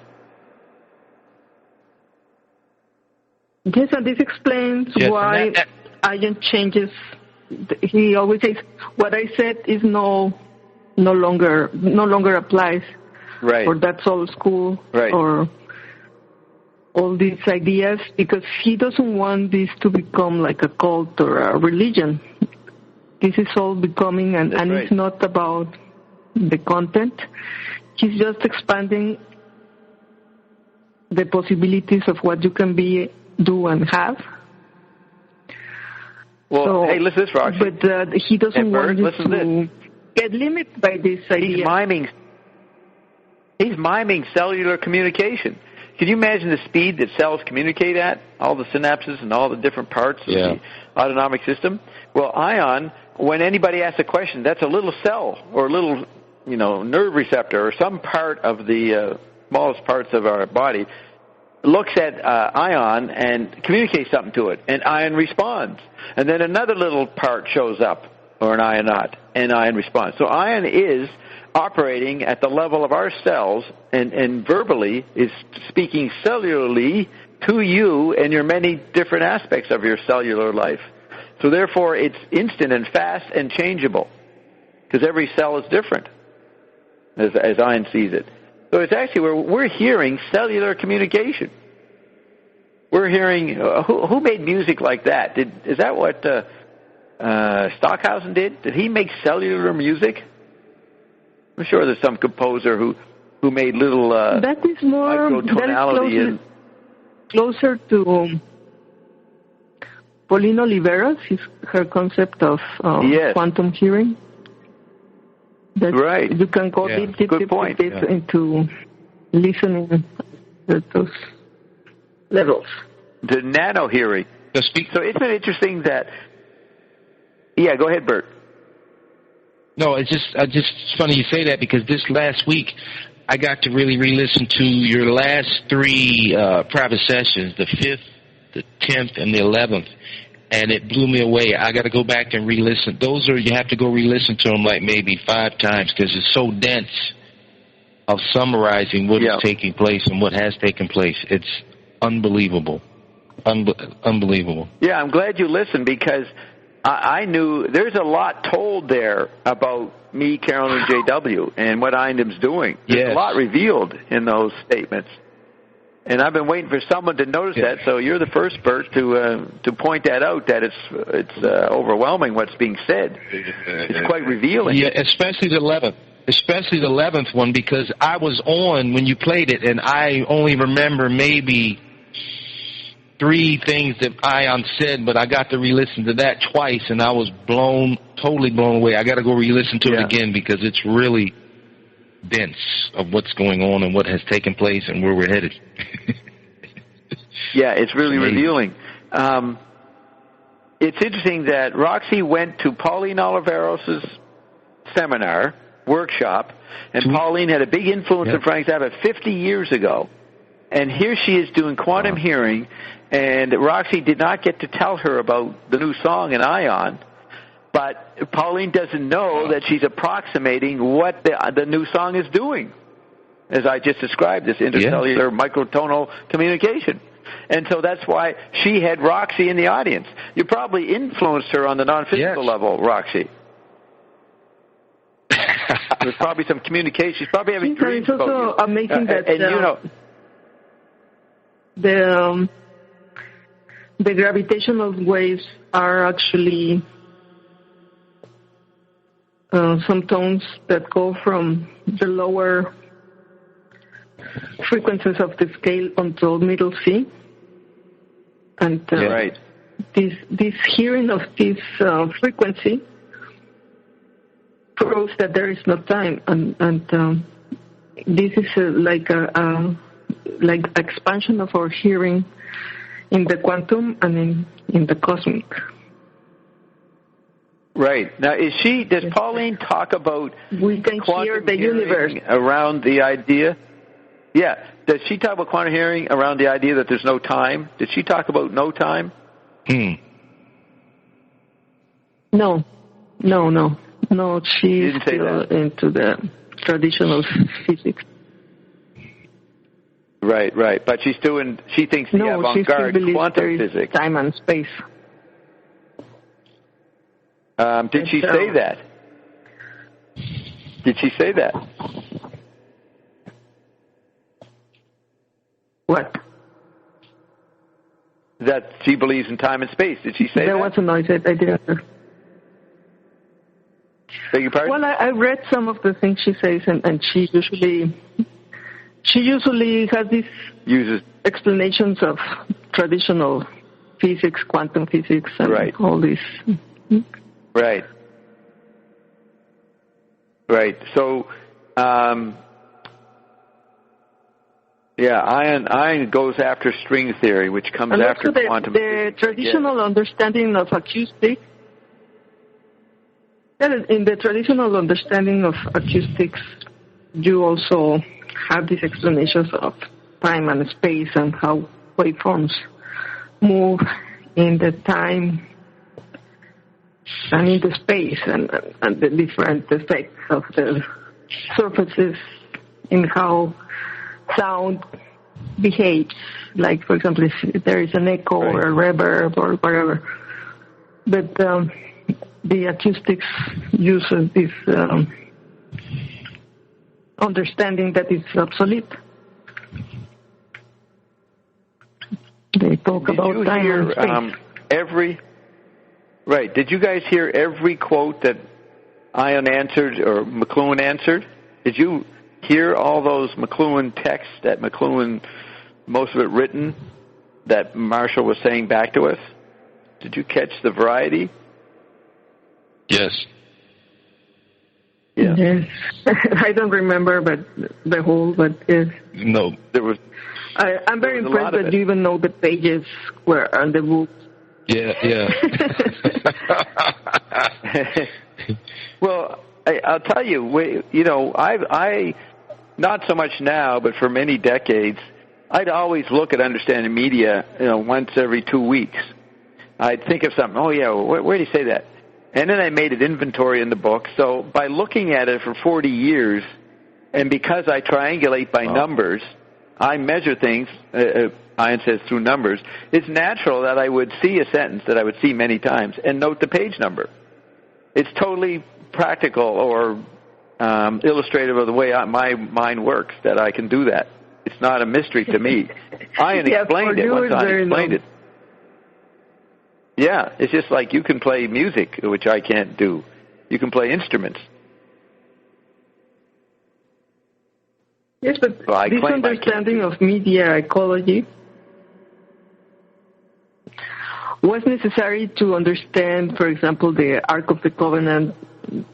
S2: Yes, and this explains why ion changes. He always says, what I said is no longer applies,
S1: right?
S2: Or that's old school,
S1: right? Or
S2: all these ideas, because he doesn't want this to become like a cult or a religion. This is all becoming, and it's not about the content. He's just expanding the possibilities of what you can be, do, and have.
S1: Well, so, hey, listen to this, Roxy.
S2: But he doesn't want you to get limited by this idea.
S1: He's miming cellular communication. Can you imagine the speed that cells communicate at? All the synapses and all the different parts of the autonomic system? Well, ion, when anybody asks a question, that's a little cell or a little, nerve receptor or some part of the smallest parts of our body looks at ion and communicates something to it, and ion responds. And then another little part shows up, or an ionot, and ion responds. So ion is operating at the level of our cells and verbally is speaking cellularly to you and your many different aspects of your cellular life. So therefore, it's instant and fast and changeable, because every cell is different, as ion sees it. So it's actually we're hearing cellular communication. We're hearing who made music like that? Is that what Stockhausen did? Did he make cellular music? I'm sure there's some composer who made little
S2: that is more
S1: microtonality.
S2: Closer to Pauline Oliveras, her concept of quantum hearing. That you can go deep into listening at those levels.
S1: The nano hearing. So isn't it interesting that? Yeah, go ahead, Bert.
S3: No, it's just funny you say that, because this last week I got to really re-listen to your last three private sessions, the 5th, the 10th, and the 11th, and it blew me away. I got to go back and re-listen. Those are, you have to go re-listen to them like maybe 5 times, because it's so dense of summarizing what is taking place and what has taken place. It's unbelievable. Unbelievable.
S1: Yeah, I'm glad you listened, because I knew there's a lot told there about me, Carolyn, and JW, and what Eindham's doing. There's a lot revealed in those statements. And I've been waiting for someone to notice that, so you're the first, Bert, to point that out, that it's overwhelming what's being said. It's quite revealing.
S3: Yeah, especially the 11th. Especially the 11th one, because I was on when you played it, and I only remember maybe 3 things that Ion said, but I got to re-listen to that twice, and I was totally blown away. I got to go re-listen to it again, because it's really dense of what's going on and what has taken place and where we're headed.
S1: Yeah, it's really revealing. It's interesting that Roxy went to Pauline Oliveros' seminar, workshop, and Pauline had a big influence on Frank Zappa 50 years ago. And here she is doing quantum hearing, and Roxy did not get to tell her about the new song in Ion, but Pauline doesn't know that she's approximating what the new song is doing, as I just described, this intercellular microtonal communication. And so that's why she had Roxy in the audience. You probably influenced her on the non-physical level, Roxy. There's probably some communication. She's probably having dreams about you.
S2: It's also amazing that
S1: and you know,
S2: the gravitational waves are actually some tones that go from the lower frequencies of the scale until middle C. And this hearing of this frequency proves that there is no time, and this is like expansion of our hearing in the quantum and in the cosmic.
S1: Right. Now, does Pauline talk about
S2: we can hear the universe
S1: around the idea? Yeah. Does she talk about quantum hearing around the idea that there's no time? Did she talk about no time?
S2: No, she's still into the traditional physics.
S1: Right. But she thinks the avant-garde quantum physics.
S2: Time and space.
S1: Did she say that? Did she say that?
S2: What?
S1: That she believes in time and space. Did she say that?
S2: There was a noise. I didn't hear.
S1: Beg your pardon?
S2: Well, I read some of the things she says, and she usually has these explanations of traditional physics, quantum physics, and all this.
S1: Right. So, Ion goes after string theory, which comes after quantum physics.
S2: The traditional understanding of acoustics. In the traditional understanding of acoustics, you also have these explanations of time and space and how waveforms move in the time and in the space, and the different effects of the surfaces in how sound behaves. Like, for example, if there is an echo or a reverb or whatever. But the acoustics uses this understanding that is obsolete. They talk about time and space. Did you guys hear every quote that Ion answered or McLuhan answered? Did you hear all those McLuhan texts that McLuhan, most of it written, that Marshall was saying back to us? Did you catch the variety?
S3: Yes.
S1: Yeah.
S2: Yes. I don't remember, but the whole, but yes.
S3: No,
S1: there was.
S2: I'm very impressed that you even know the pages were on the book.
S3: Yeah.
S1: Well, I'll tell you, I not so much now, but for many decades, I'd always look at understanding media, once every 2 weeks. I'd think of something. Oh yeah, where do you say that? And then I made an inventory in the book. So by looking at it for 40 years, and because I triangulate by numbers, I measure things, Ian says, through numbers, it's natural that I would see a sentence that I would see many times and note the page number. It's totally practical or illustrative of the way my mind works that I can do that. It's not a mystery to me. Ian explained it once. I explained it. Yeah, it's just like you can play music, which I can't do. You can play instruments.
S2: Yes, but this understanding of media ecology was necessary to understand, for example, the Ark of the Covenant,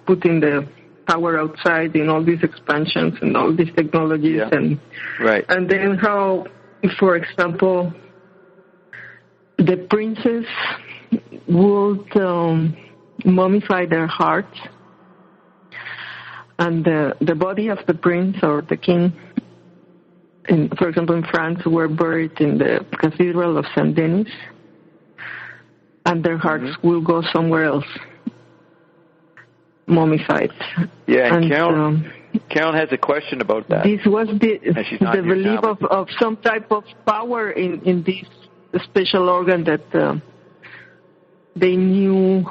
S2: putting the power outside in all these expansions and all these technologies.
S1: Right.
S2: And then how, for example, the princes would mummify their hearts, and the body of the prince or the king, for example, in France, were buried in the Cathedral of Saint Denis, and their hearts will go somewhere else, mummified.
S1: Yeah, and Carol has a question about that.
S2: This was the belief of some type of power in this special organ that they knew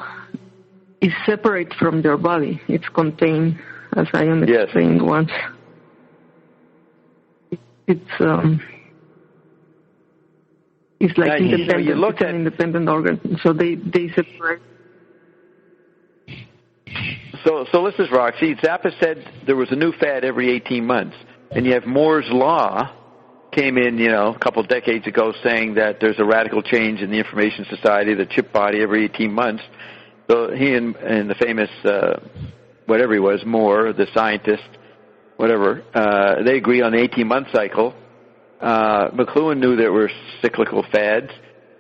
S2: is separate from their body. It's contained, as I explained once. It's like independent. It's an independent organ, so they separate.
S1: So this is Roxy. Zappa said there was a new fad every 18 months, and you have Moore's Law came in, a couple of decades ago, saying that there's a radical change in the information society, the chip body, every 18 months. So he and the famous, whatever he was, Moore, the scientist, whatever, they agree on the 18-month cycle. McLuhan knew there were cyclical fads.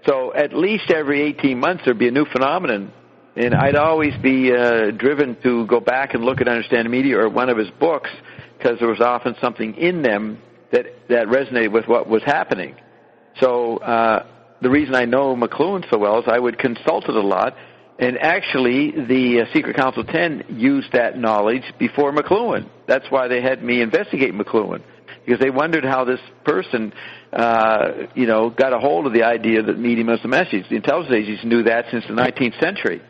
S1: So at least every 18 months there'd be a new phenomenon. And I'd always be driven to go back and look at Understanding Media or one of his books, because there was often something in them that resonated with what was happening. So the reason I know McLuhan so well is I would consult it a lot, and actually the Secret Council 10 used that knowledge before McLuhan. That's why they had me investigate McLuhan, because they wondered how this person, got a hold of the idea that medium was the message. The intelligence agencies knew that since the 19th century.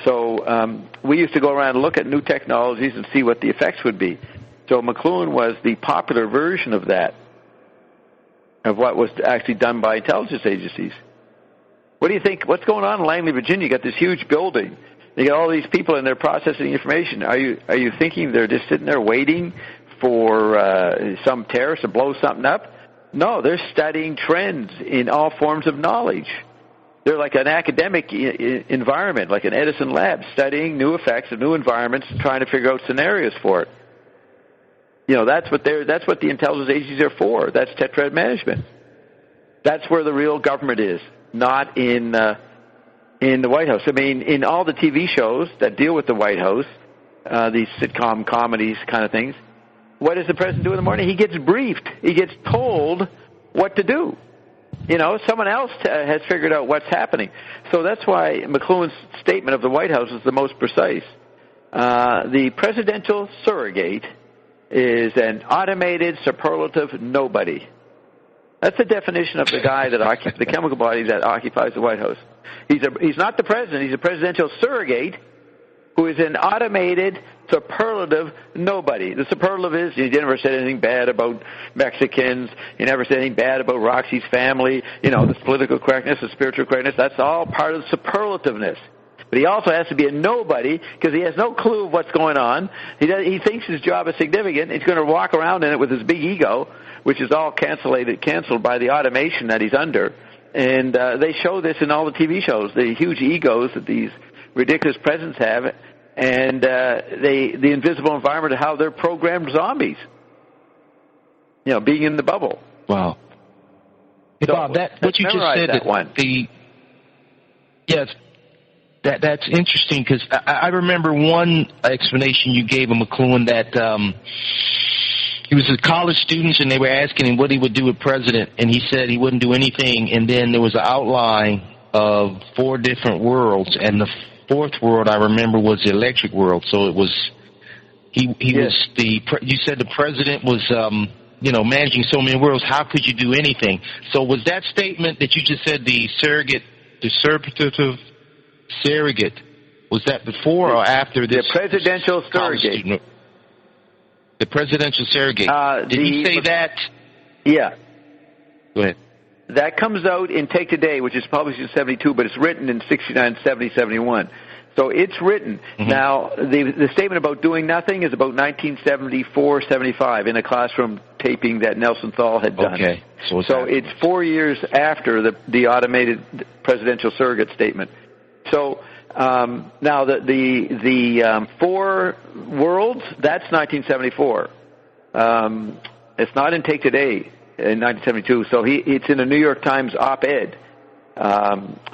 S1: So we used to go around and look at new technologies and see what the effects would be. So McLuhan was the popular version of that, of what was actually done by intelligence agencies. What do you think? What's going on in Langley, Virginia? You got this huge building. You got all these people in there processing information. Are you thinking they're just sitting there waiting for some terrorist to blow something up? No, they're studying trends in all forms of knowledge. They're like an academic environment, like an Edison lab, studying new effects of new environments and trying to figure out scenarios for it. That's what the intelligence agencies are for. That's tetrad management. That's where the real government is, not in the White House. I mean, in all the TV shows that deal with the White House, these sitcom comedies kind of things, what does the president do in the morning? He gets briefed. He gets told what to do. Someone else has figured out what's happening. So that's why McLuhan's statement of the White House is the most precise. The presidential surrogate is an automated superlative nobody. That's the definition of the guy that the chemical body that occupies the White House. He's not the president. He's a presidential surrogate who is an automated superlative nobody. The superlative is you never said anything bad about Mexicans. You never said anything bad about Roxy's family. The political correctness, the spiritual correctness. That's all part of the superlativeness. But he also has to be a nobody because he has no clue of what's going on. He thinks his job is significant. He's going to walk around in it with his big ego, which is all canceled by the automation that he's under. And they show this in all the TV shows, the huge egos that these ridiculous presidents have. and the invisible environment of how they're programmed zombies. Being in the bubble.
S3: Wow. Hey,
S1: So,
S3: Bob, what you just said, that's interesting, because I remember one explanation you gave of McLuhan that he was with college students and they were asking him what he would do with president, and he said he wouldn't do anything, and then there was an outline of 4 different worlds, and the 4th world I remember was the electric world. So it was you said the president was managing so many worlds. How could you do anything? So was that statement that you just said, the surrogate, was that before or after this?
S1: The presidential surrogate.
S3: The presidential surrogate. Did he say that?
S1: Yeah.
S3: Go ahead.
S1: That comes out in Take Today, which is published in 72, but it's written in 69, 70, 71. So it's written. Mm-hmm. Now, the statement about doing nothing is about 1974, 75, in a classroom taping that Nelson Thal had done.
S3: Okay. So
S1: it's 4 years after the automated presidential surrogate statement. So now the 4 worlds, that's 1974. It's not in Take Today in 1972. So it's in a New York Times op-ed,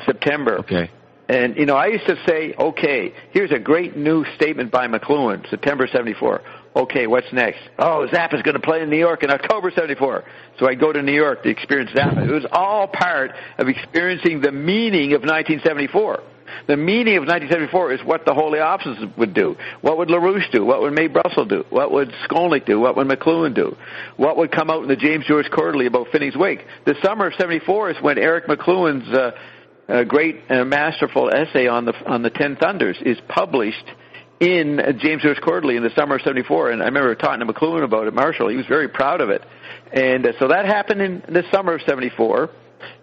S1: September.
S3: Okay.
S1: And, I used to say, okay, here's a great new statement by McLuhan, September 74. Okay, what's next? Oh, Zappa's going to play in New York in October 74. So I go to New York to experience Zappa. It was all part of experiencing the meaning of 1974. The meaning of 1974 is what the Holy Office would do. What would LaRouche do? What would Mae Brussel do? What would Skolnick do? What would McLuhan do? What would come out in the James Joyce Quarterly about Finney's Wake? The summer of 74 is when Eric McLuhan's great masterful essay on the 10 Thunders is published in James Joyce Quarterly in the summer of 74. And I remember talking to McLuhan about it, Marshall. He was very proud of it. And so that happened in the summer of 74.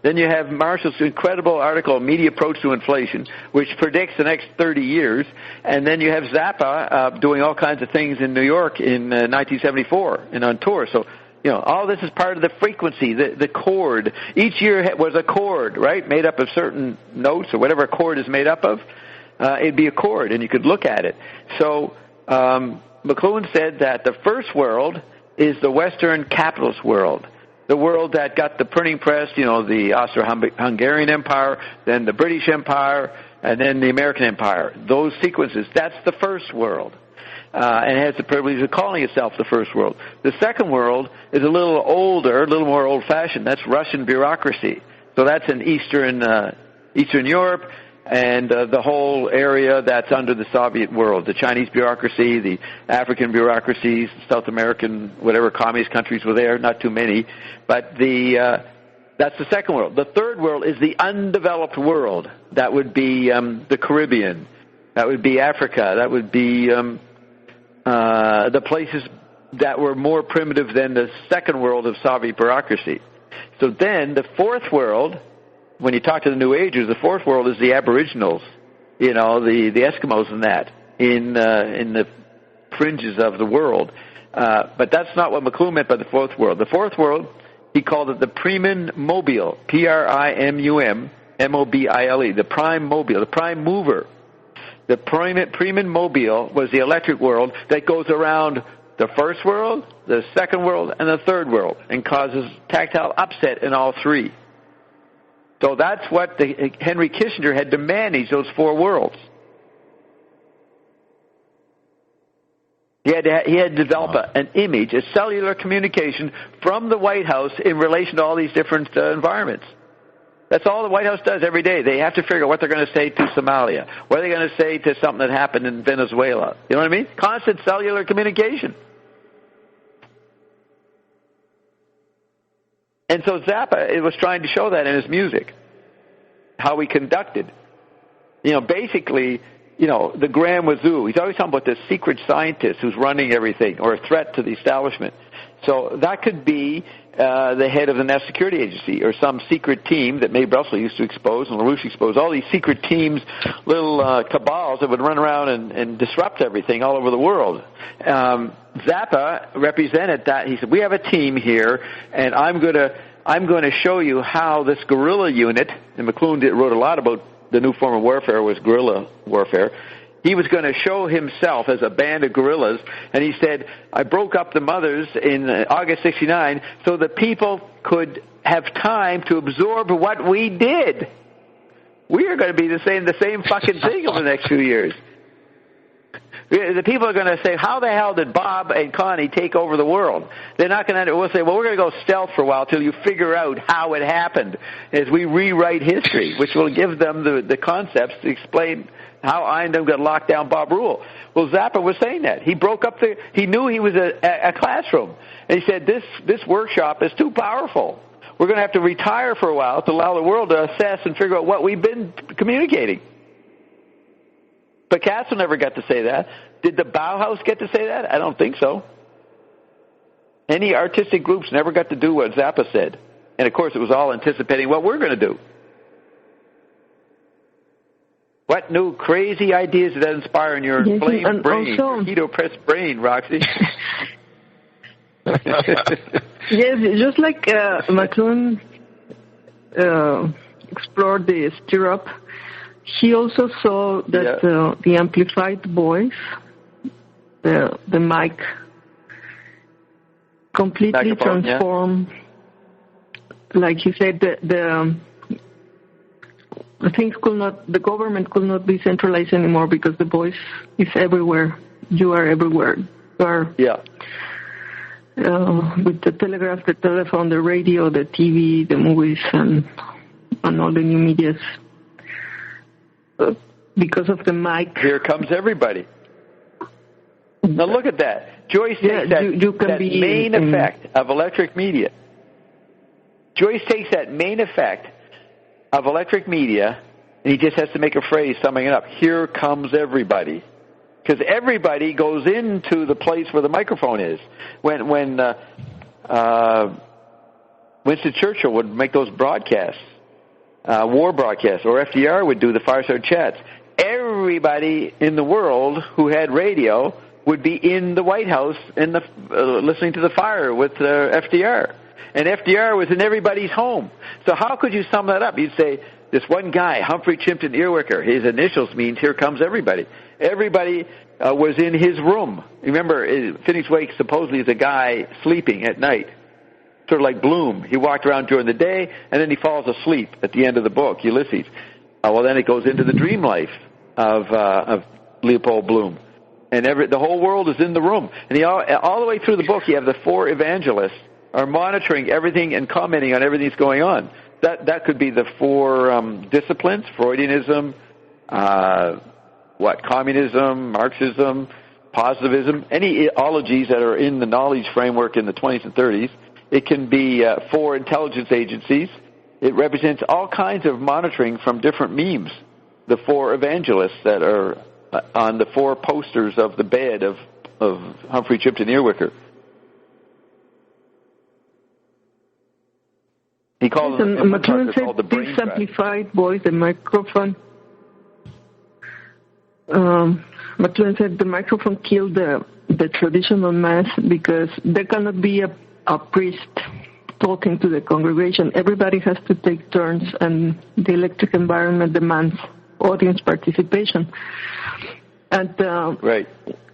S1: Then you have Marshall's incredible article, Media Approach to Inflation, which predicts the next 30 years. And then you have Zappa doing all kinds of things in New York in 1974 and on tour. So, all this is part of the frequency, the chord. Each year was a chord, right, made up of certain notes or whatever a chord is made up of. It'd be a chord, and you could look at it. So McLuhan said that the first world is the Western capitalist world, the world that got the printing press, the Austro-Hungarian Empire, then the British Empire, and then the American Empire. Those sequences, that's the first world. And it has the privilege of calling itself the first world. The second world is a little older, a little more old-fashioned. That's Russian bureaucracy. So that's in Eastern Europe and the whole area that's under the Soviet world. The Chinese bureaucracy, the African bureaucracies, South American, whatever communist countries were there, not too many. But that's the second world. The third world is the undeveloped world. That would be the Caribbean. That would be Africa. That would be the places that were more primitive than the second world of Soviet bureaucracy. So then the fourth world, when you talk to the New Agers, the fourth world is the Aboriginals, the Eskimos and that, in the fringes of the world. But that's not what McLuhan meant by the fourth world. The fourth world, he called it the Primum Mobile, Primum, Mobile, the Prime Mobile, the Prime Mover. The Primum Mobile was the electric world that goes around the first world, the second world, and the third world, and causes tactile upset in all three. So that's what Henry Kissinger had to manage, those 4 worlds. He had to develop an image, a cellular communication from the White House in relation to all these different environments. That's all the White House does every day. They have to figure out what they're going to say to Somalia. What are they going to say to something that happened in Venezuela? You know what I mean? Constant cellular communication. And so Zappa was trying to show that in his music, how he conducted. Basically, the Grand Wazoo. He's always talking about the secret scientist who's running everything, or a threat to the establishment. So that could be the head of the National Security Agency, or some secret team that Mae Brussel used to expose and LaRouche exposed. All these secret teams, little cabals that would run around and disrupt everything all over the world. Zappa represented that. He said, "We have a team here, and I'm going to show you how this guerrilla unit." And McLuhan wrote a lot about the new form of warfare was guerrilla warfare. He was going to show himself as a band of gorillas, and he said, I broke up the mothers in August 69 so the people could have time to absorb what we did. We are going to be the same fucking thing over the next few years. The people are going to say, how the hell did Bob and Connie take over the world? They're not going to, we'll say, well, we're going to go stealth for a while till you figure out how it happened as we rewrite history, which will give them the concepts to explain how Eindem got locked down Bob Rule. Well, Zappa was saying that. He broke up he knew he was a classroom. And he said, this workshop is too powerful. We're going to have to retire for a while to allow the world to assess and figure out what we've been communicating. Picasso never got to say that. Did the Bauhaus get to say that? I don't think so. Any artistic groups never got to do what Zappa said. And, of course, it was all anticipating what we're going to do. What new crazy ideas did that inspire in your inflamed brain, your keto-pressed brain, Roxy?
S2: Yes, just like Macron explored the stirrup, he also saw that the amplified voice, the mic, completely transformed. Like he said, the things the government could not be centralized anymore because the voice is everywhere. You are everywhere. You are with the telegraph, the telephone, the radio, the TV, the movies, and all the new medias. Because of the mic.
S1: Here comes everybody. Now look at that. Joyce takes that main effect of electric media. Joyce takes that main effect of electric media, and he just has to make a phrase summing it up. Here comes everybody. Because everybody goes into the place where the microphone is. When Winston Churchill would make those broadcasts, war broadcasts, or FDR would do the fireside chats, everybody in the world who had radio would be in the White House listening to the fire with FDR. And FDR was in everybody's home. So how could you sum that up? You'd say, this one guy, Humphrey Chimpton Earwicker, his initials means here comes everybody. Everybody was in his room. Remember, Phineas Wake supposedly is a guy sleeping at night, sort of like Bloom. He walked around during the day, and then he falls asleep at the end of the book, Ulysses. Well, then it goes into the dream life of Leopold Bloom. And the whole world is in the room. And all the way through the book, you have the four evangelists are monitoring everything and commenting on everything that's going on. That could be the four disciplines: Freudianism, communism, Marxism, positivism, any ologies that are in the knowledge framework in the 20s and 30s. It can be four intelligence agencies. It represents all kinds of monitoring from different memes. The four evangelists that are on the four posters of the bed of Humphrey Chimpton Earwicker. He called
S2: the brain amplified voice, the microphone. McLuhan said the microphone killed the traditional mass because there cannot be a priest talking to the congregation. Everybody has to take turns, and the electric environment demands audience participation. And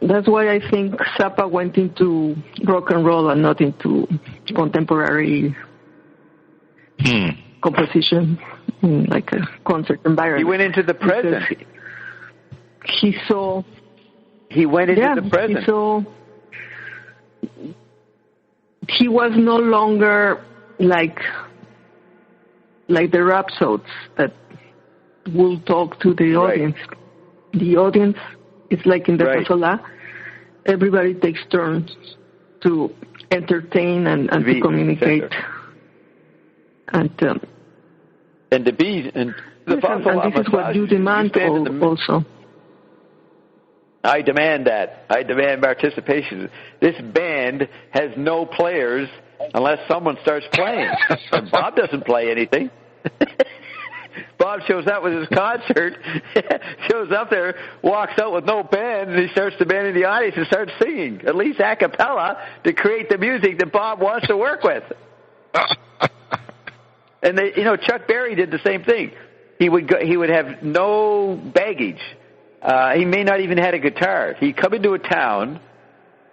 S2: that's why I think Zappa went into rock and roll and not into contemporary composition, like a concert environment.
S1: He went into the present.
S2: He
S1: went into the present.
S2: He was no longer like the rhapsodes that will talk to the audience. The audience is like in the Pasola. Everybody takes turns to entertain and to communicate. And
S1: to be and the
S2: and this is what you demand also.
S1: I demand that. I demand participation. This band has no players unless someone starts playing. And Bob doesn't play anything. Bob shows up with his concert, shows up there, walks out with no band, and he starts demanding the audience and starts singing, at least a cappella, to create the music that Bob wants to work with. And Chuck Berry did the same thing. He would have no baggage. He may not even had a guitar. He'd come into a town,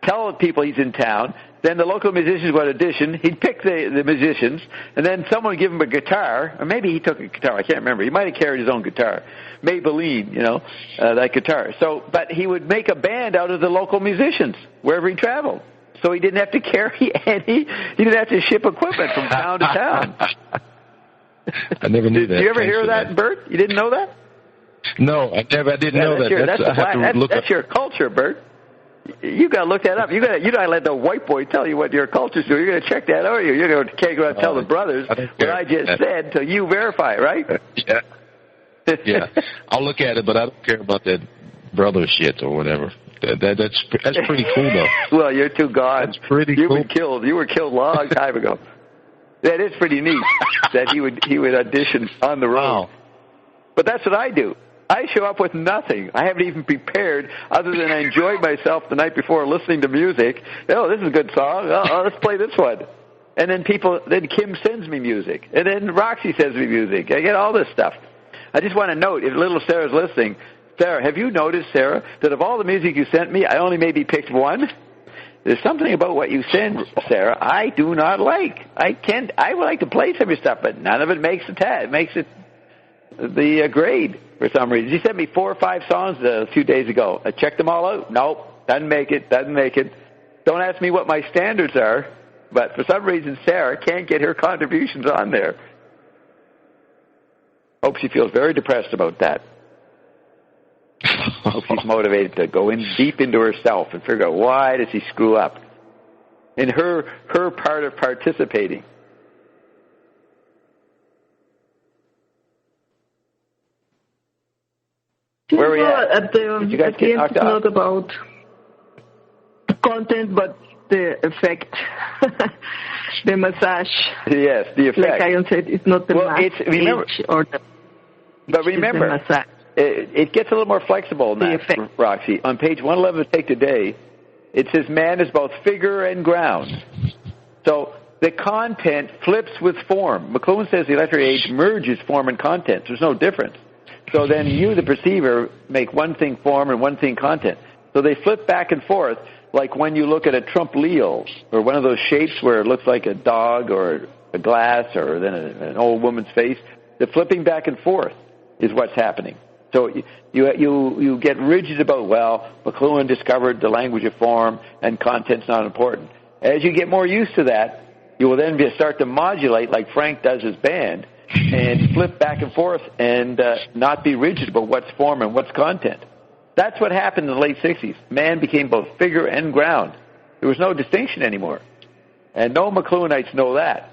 S1: tell people he's in town, then the local musicians would audition. He'd pick the musicians, and then someone would give him a guitar, or maybe he took a guitar. I can't remember. He might have carried his own guitar. Maybelline, that guitar. But he would make a band out of the local musicians wherever he traveled. So he didn't have to carry he didn't have to ship equipment from town to town.
S3: I never knew that.
S1: Did you ever hear that, Bert? You didn't know that?
S3: No, I didn't know that.
S1: That's your culture, Bert. You got to look that up. You got to let the white boy tell you what your culture's doing. You're going to check that out. You're going to can't go out and tell the brothers what I just said until you verify it, right?
S3: Yeah. Yeah. I'll look at it, but I don't care about that brother shit or whatever. That's pretty cool, though.
S1: Well, you're too gone.
S3: That's pretty cool.
S1: You were killed a long time ago. That is pretty neat that he would audition on the road. Wow. But that's what I do. I show up with nothing. I haven't even prepared other than I enjoyed myself the night before listening to music. Oh, this is a good song. Oh, let's play this one. And then Kim sends me music. And then Roxy sends me music. I get all this stuff. I just want to note, if little Sarah's listening, Sarah, have you noticed, Sarah, that of all the music you sent me, I only maybe picked one? There's something about what you send, Sarah, I do not like. I would like to play some of your stuff, but none of it makes it makes it the grade for some reason. She sent me 4 or 5 songs a few days ago. I checked them all out. Nope, doesn't make it. Don't ask me what my standards are, but for some reason Sarah can't get her contributions on there. Hope she feels very depressed about that. Hope she's motivated to go in deep into herself and figure out why does she screw up in her part of participating. Where are we at?
S2: At the end, it's not about content, but the effect, the massage.
S1: Yes, the effect.
S2: Like Ion said, it's not the
S1: But remember,
S2: the massage.
S1: It gets a little more flexible than that, Roxy. On page 111 of Take Today, it says man is both figure and ground. So the content flips with form. McLuhan says the electric age merges form and content. There's no difference. So then you, the perceiver, make one thing form and one thing content. So they flip back and forth, like when you look at a Trump Leo, or one of those shapes where it looks like a dog or a glass or then an old woman's face. The flipping back and forth is what's happening. So you get rigid about, well, McLuhan discovered the language of form and content's not important. As you get more used to that, you will then start to modulate like Frank does his band and flip back and forth and not be rigid about what's form and what's content. That's what happened in the late 60s. Man became both figure and ground. There was no distinction anymore. And no McLuhanites know that.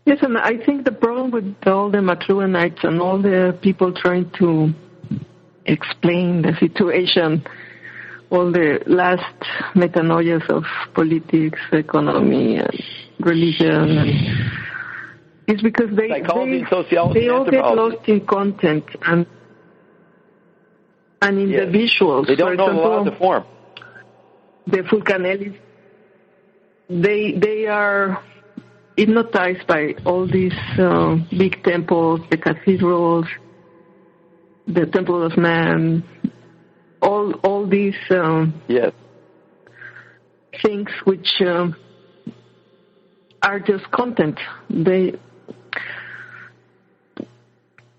S2: Yes, and I think the problem with all the McLuhanites and all the people trying to explain the situation, all the last metanoias of politics, economy, and religion, is because they all get lost in content and in the visuals.
S1: They don't know a lot of the form.
S2: The Fulcanellis, they are hypnotized by all these big temples, the cathedrals, the Temple of Man, all these things which are just content.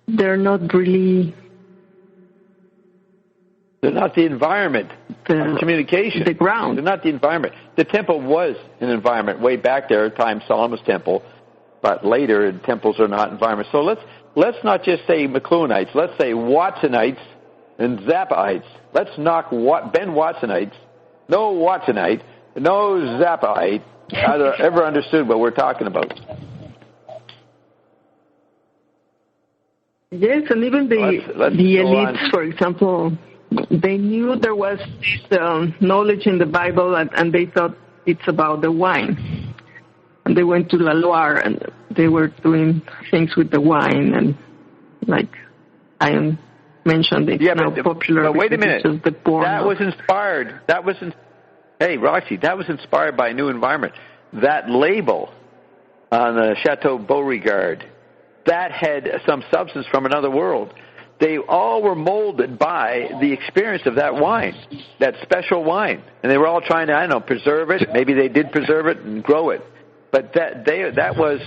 S2: They're not really.
S1: They're not the environment. Communication.
S2: The ground.
S1: They're not the environment. The temple was an environment way back there, time Solomon's temple, but later temples are not environments. So let's not just say McLuhanites. Let's say Watsonites and Zappaites. Let's knock Ben Watsonites. No Watsonite. No Zappaite. Ever understood what we're talking about?
S2: Yes, and even the elites, for example, they knew there was this knowledge in the Bible, and they thought it's about the wine. And they went to La Loire, and they were doing things with the wine, and like I mentioned, it's now popular.
S1: But wait a minute.
S2: The porn
S1: that was inspired. Hey, Roxy, that was inspired by a new environment. That label on the Chateau Beauregard that had some substance from another world. They all were molded by the experience of that wine, that special wine. And they were all trying to, I don't know, preserve it. Maybe they did preserve it and grow it. But that was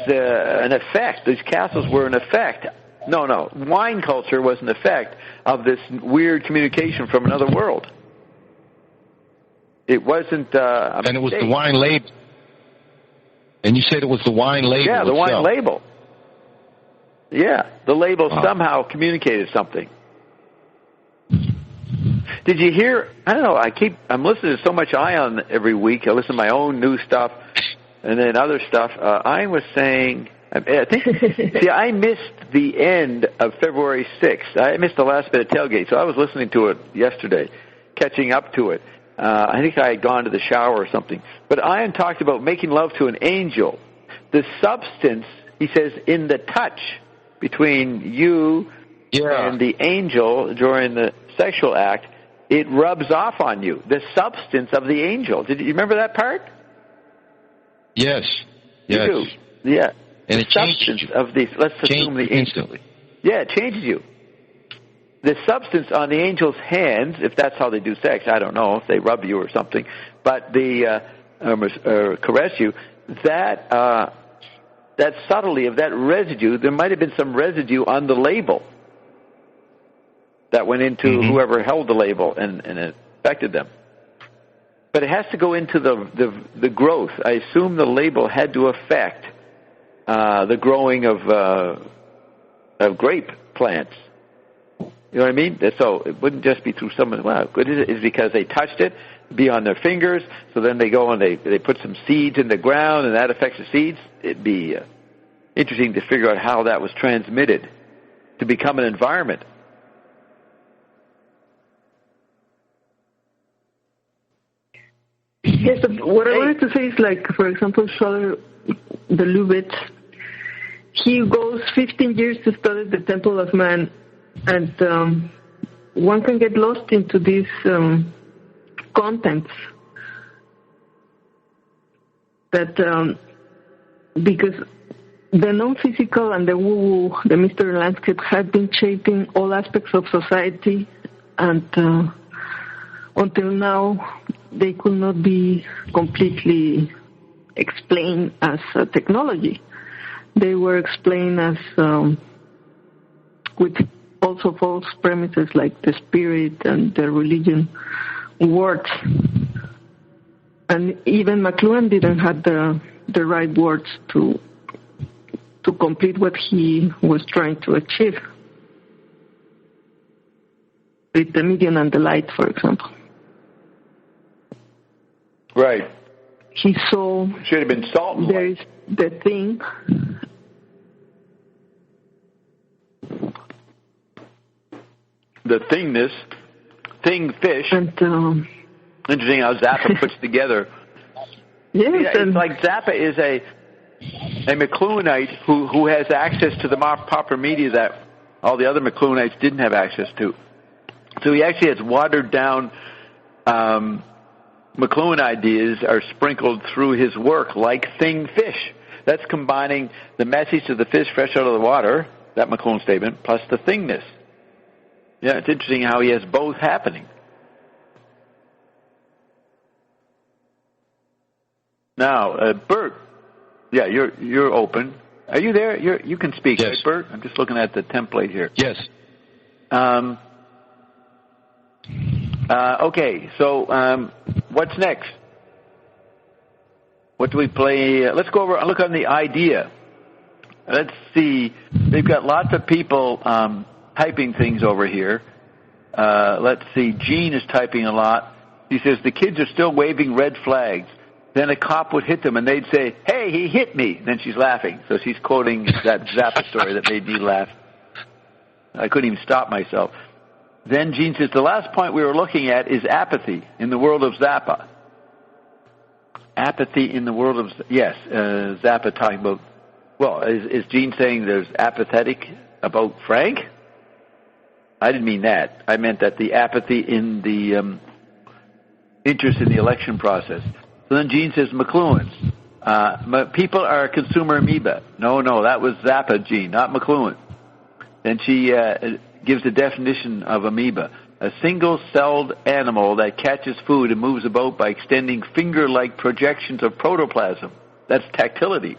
S1: an effect. These castles were an effect. No. Wine culture was an effect of this weird communication from another world. It wasn't
S3: and it was the wine label. And you said it was the wine label.
S1: Yeah, the
S3: itself.
S1: wine label. Yeah, the label somehow communicated something. Did you hear? I don't know. I'm listening to so much Ion every week. I listen to my own new stuff and then other stuff. Ion was saying, I think, see, I missed the end of February 6th. I missed the last bit of Tailgate, so I was listening to it yesterday, catching up to it. I think I had gone to the shower or something. But Ion talked about making love to an angel. The substance, he says, in the touch between you and the angel during the sexual act, it rubs off on you. The substance of the angel. Did you remember that part?
S3: Yes.
S1: You do. Yeah.
S3: And
S1: the substance of the, let's assume the angel. Yeah, it changes you. The substance on the angel's hands, if that's how they do sex, I don't know if they rub you or something, but the caress you, that subtlety of that residue, there might have been some residue on the label that went into whoever held the label and it affected them. But it has to go into the growth. I assume the label had to affect the growing of grape plants. You know what I mean? So it wouldn't just be through someone. Wow, good is it? Is because they touched it, be on their fingers. So then they go and they put some seeds in the ground, and that affects the seeds. It'd be interesting to figure out how that was transmitted to become an environment.
S2: Yes, what I wanted to say is, like, for example, Scholar the Lubitz, he goes 15 years to study the Temple of Man, and one can get lost into these contents that because the non-physical and the woo-woo, the mystery landscape, had been shaping all aspects of society, and until now they could not be completely explained as a technology. They were explained as with also false premises like the spirit and the religion words. And even McLuhan didn't have the right words to complete what he was trying to achieve with the medium and the light, for example.
S1: Right.
S2: He saw
S1: should have been salt and
S2: there is the thing.
S1: The thingness, thing fish.
S2: And,
S1: interesting how Zappa puts together.
S2: Yes,
S1: it's like Zappa is a McLuhanite who has access to the proper media that all the other McLuhanites didn't have access to. So he actually has watered down McLuhan ideas are sprinkled through his work like thing fish. That's combining the message of the fish fresh out of the water, that McLuhan statement, plus the thingness. Yeah, it's interesting how he has both happening. Now, Bert, yeah, you're open. Are you there? You can speak,
S3: yes.
S1: Right, Bert? I'm just looking at the template here.
S3: Yes.
S1: Okay, so what's next? What do we play? Let's go over and look on the idea. Let's see. They've got lots of people typing things over here. Let's see. Gene is typing a lot. He says, the kids are still waving red flags. Then a cop would hit them, and they'd say, hey, he hit me. Then she's laughing. So she's quoting that Zappa story that made me laugh. I couldn't even stop myself. Then Gene says, the last point we were looking at is apathy in the world of Zappa. Apathy in the world of... Yes, Zappa talking about... Well, is Gene saying there's apathetic about Frank? I didn't mean that. I meant that the apathy in the interest in the election process. So then Gene says McLuhan's. People are a consumer amoeba. No, that was Zappa, Gene, not McLuhan. Then she gives the definition of amoeba. A single-celled animal that catches food and moves about by extending finger-like projections of protoplasm. That's tactility.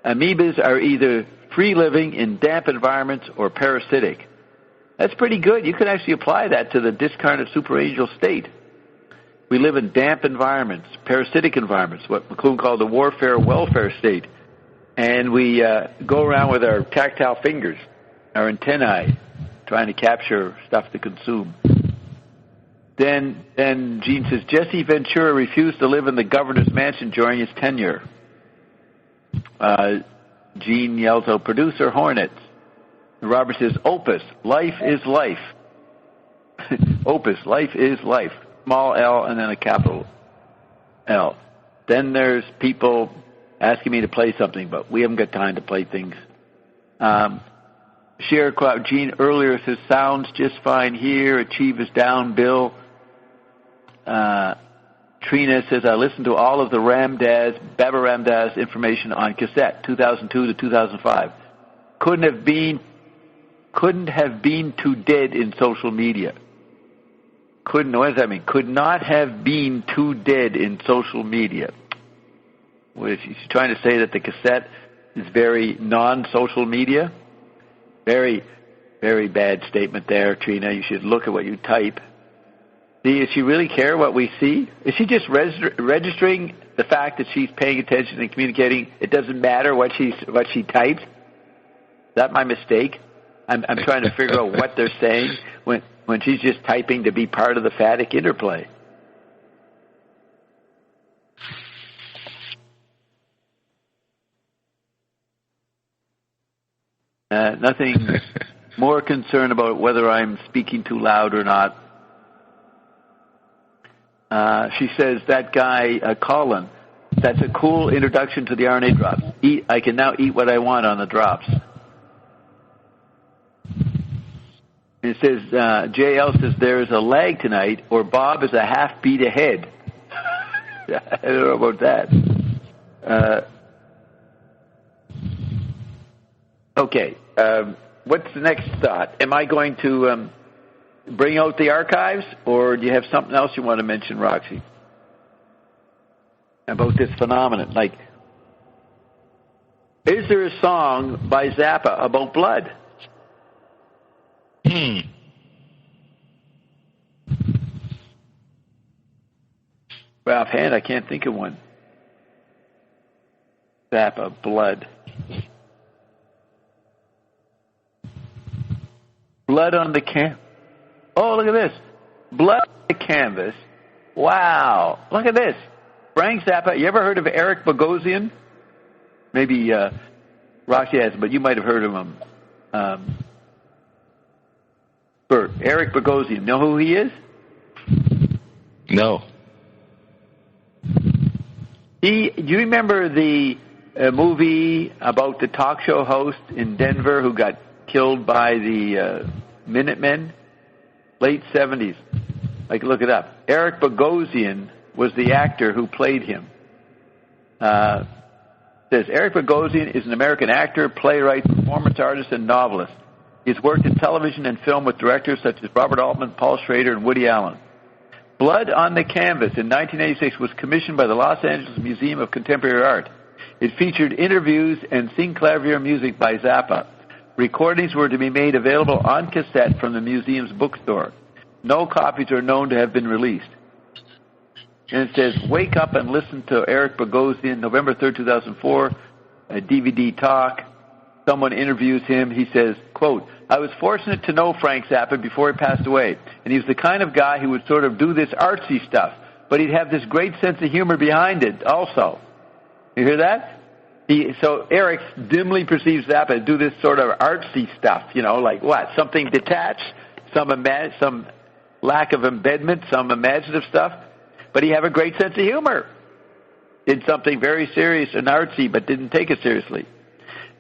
S1: Amoebas are either free-living in damp environments or parasitic. That's pretty good. You can actually apply that to the discarnate superangel state. We live in damp environments, parasitic environments, what McLuhan called the warfare welfare state. And we go around with our tactile fingers, our antennae, trying to capture stuff to consume. Then Gene says, Jesse Ventura refused to live in the governor's mansion during his tenure. Gene yells out, producer Hornets. And Robert says, Opus, life is life. Opus, life is life. Small L and then a capital L. Then there's people asking me to play something, but we haven't got time to play things. Sharecrop Gene earlier says, sounds just fine here. Achieve is down, Bill. Trina says, I listened to all of the Baba Ramdas information on cassette, 2002 to 2005. Couldn't have been too dead in social media. What does that mean? Could not have been too dead in social media. Well, she's trying to say that the cassette is very non-social media. Very, very bad statement there, Trina. You should look at what you type. Does she really care what we see? Is she just registering the fact that she's paying attention and communicating? It doesn't matter what she types? Is that my mistake? I'm trying to figure out what they're saying when she's just typing to be part of the phatic interplay. Nothing more concerned about whether I'm speaking too loud or not. She says, that guy, Colin, that's a cool introduction to the RNA drops. I can now eat what I want on the drops. And it says, JL says, there is a lag tonight, or Bob is a half beat ahead. I don't know about that. Okay. What's the next thought? Am I going to bring out the archives, or do you have something else you want to mention, Roxy, about this phenomenon? Like, is there a song by Zappa about blood? Well, offhand, I can't think of one. Zappa, blood. Blood on the canvas. Oh, look at this. Blood on the canvas. Wow. Look at this. Frank Zappa. You ever heard of Eric Bogosian? Maybe Roxy has, but you might have heard of him. Bert. Eric Bogosian. Know who he is?
S3: No.
S1: Do you remember the movie about the talk show host in Denver who got killed by the Minutemen? Late 70s. Like, look it up. Eric Bogosian was the actor who played him. Says, Eric Bogosian is an American actor, playwright, performance artist, and novelist. He's worked in television and film with directors such as Robert Altman, Paul Schrader, and Woody Allen. Blood on the Canvas in 1986 was commissioned by the Los Angeles Museum of Contemporary Art. It featured interviews and synclavier music by Zappa. Recordings were to be made available on cassette from the museum's bookstore. No copies are known to have been released. And it says, wake up and listen to Eric Bogosian, November 3rd, 2004, a DVD talk. Someone interviews him. He says, quote, I was fortunate to know Frank Zappa before he passed away, and he was the kind of guy who would sort of do this artsy stuff, but he'd have this great sense of humor behind it also. You hear that? So Eric dimly perceives Zappa to do this sort of artsy stuff, like what? Something detached, some lack of embedment, some imaginative stuff, but he have a great sense of humor. Did something very serious and artsy, but didn't take it seriously.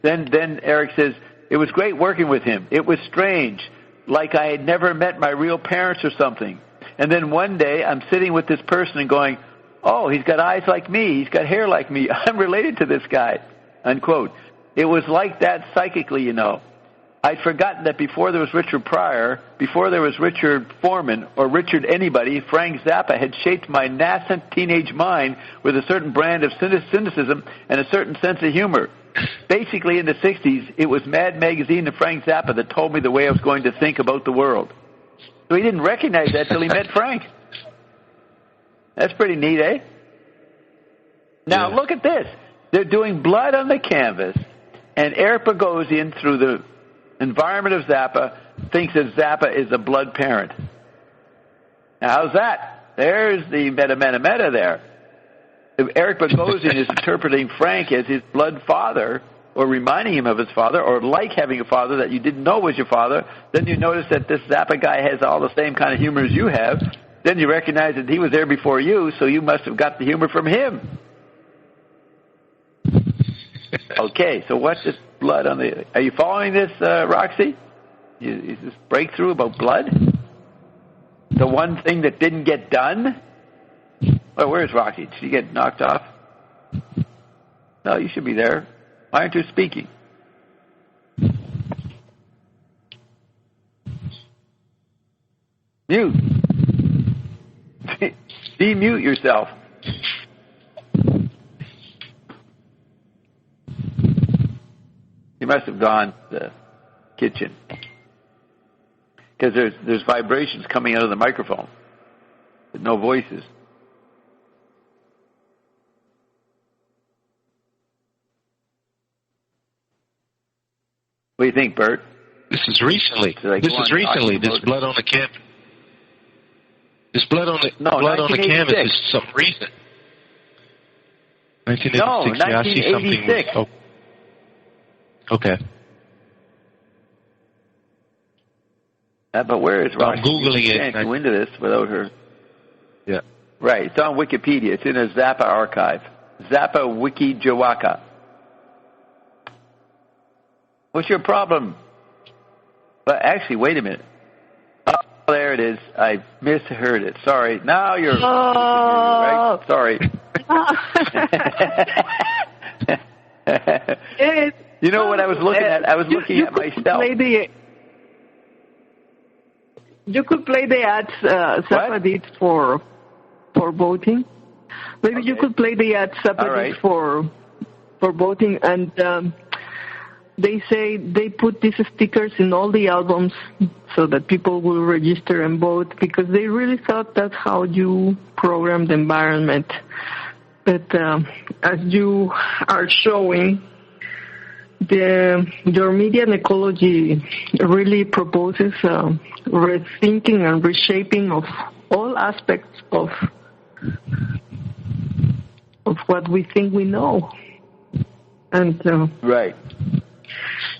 S1: Then Eric says, it was great working with him. It was strange, like I had never met my real parents or something. And then one day I'm sitting with this person and going, oh, he's got eyes like me, he's got hair like me, I'm related to this guy, unquote. It was like that psychically, you know. I'd forgotten that before there was Richard Pryor, before there was Richard Foreman, or Richard anybody, Frank Zappa had shaped my nascent teenage mind with a certain brand of cynicism and a certain sense of humor. Basically, in the 60s, it was Mad Magazine and Frank Zappa that told me the way I was going to think about the world. So he didn't recognize that till he met Frank. That's pretty neat, eh? Now, look at this. They're doing Blood on the Canvas, and Eric Bogosian, through the environment of Zappa, thinks that Zappa is a blood parent. Now, how's that? There's the meta there. If Eric Bogosian is interpreting Frank as his blood father, or reminding him of his father, or like having a father that you didn't know was your father, then you notice that this Zappa guy has all the same kind of humor as you have. Then you recognize that he was there before you, so you must have got the humor from him. Okay, so what's this blood on the... Are you following this, Roxy? Is this breakthrough about blood? The one thing that didn't get done? Oh, where's Roxy? Did she get knocked off? No, you should be there. Why aren't you speaking? Mute. Demute yourself. You must have gone to the kitchen. Because there's vibrations coming out of the microphone, but no voices. What do you think, Bert?
S3: This is recently. This blood on the canvas. This blood on the blood on the canvas is some recent. 1986.
S1: No, 1986.
S3: Oh. Okay.
S1: But where is Roxy?
S3: I'm Googling it.
S1: You can't go into this without her.
S3: Yeah.
S1: Right. It's on Wikipedia. It's in a Zappa archive. Zappa Wiki Jawaka. What's your problem? But actually, wait a minute. Oh, there it is. I misheard it. Sorry. Now you're... right? Sorry. You know what I was looking at? I was looking at myself.
S2: You could play the ads Zappa did for voting. Maybe you could play the ads Zappa did for voting, and they say they put these stickers in all the albums so that people will register and vote, because they really thought that's how you program the environment. But as you are showing, your media and ecology really proposes rethinking and reshaping of all aspects of what we think we know, and
S1: right,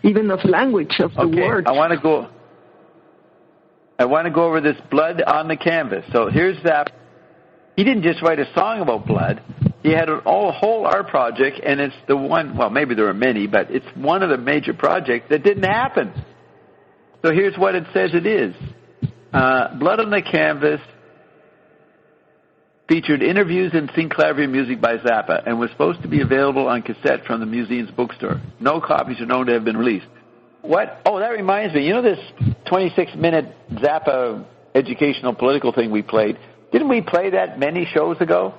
S2: even of language, of the words.
S1: I want to go over this blood on the canvas. So here's that. He didn't just write a song about blood. He had a whole art project, and it's the one, well, maybe there are many, but it's one of the major projects that didn't happen. So here's what it says it is. Blood on the Canvas featured interviews and synclavier music by Zappa and was supposed to be available on cassette from the museum's bookstore. No copies are known to have been released. What? Oh, that reminds me. You know this 26-minute Zappa educational political thing we played? Didn't we play that many shows ago?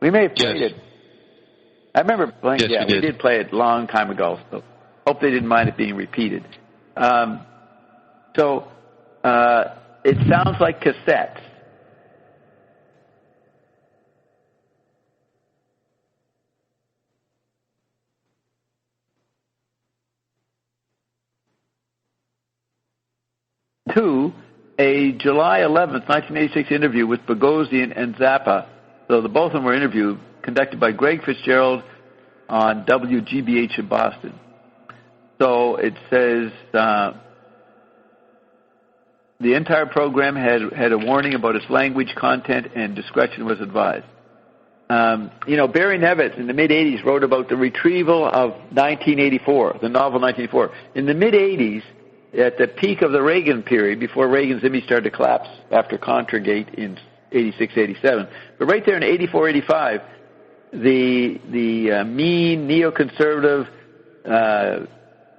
S1: We may have played it. I remember playing.
S3: Yes,
S1: we did play it a long time ago. So hope they didn't mind it being repeated. So it sounds like cassettes. To a July 11th, 1986 interview with Bogosian and Zappa. So the both of them were interviewed, conducted by Greg Fitzgerald on WGBH in Boston. So it says the entire program had a warning about its language, content, and discretion was advised. Barry Nevitz in the mid-'80s wrote about the retrieval of 1984, the novel 1984. In the mid-'80s, at the peak of the Reagan period, before Reagan's image started to collapse after Contragate in 86, 87. But right there in 84, 85, the mean neoconservative,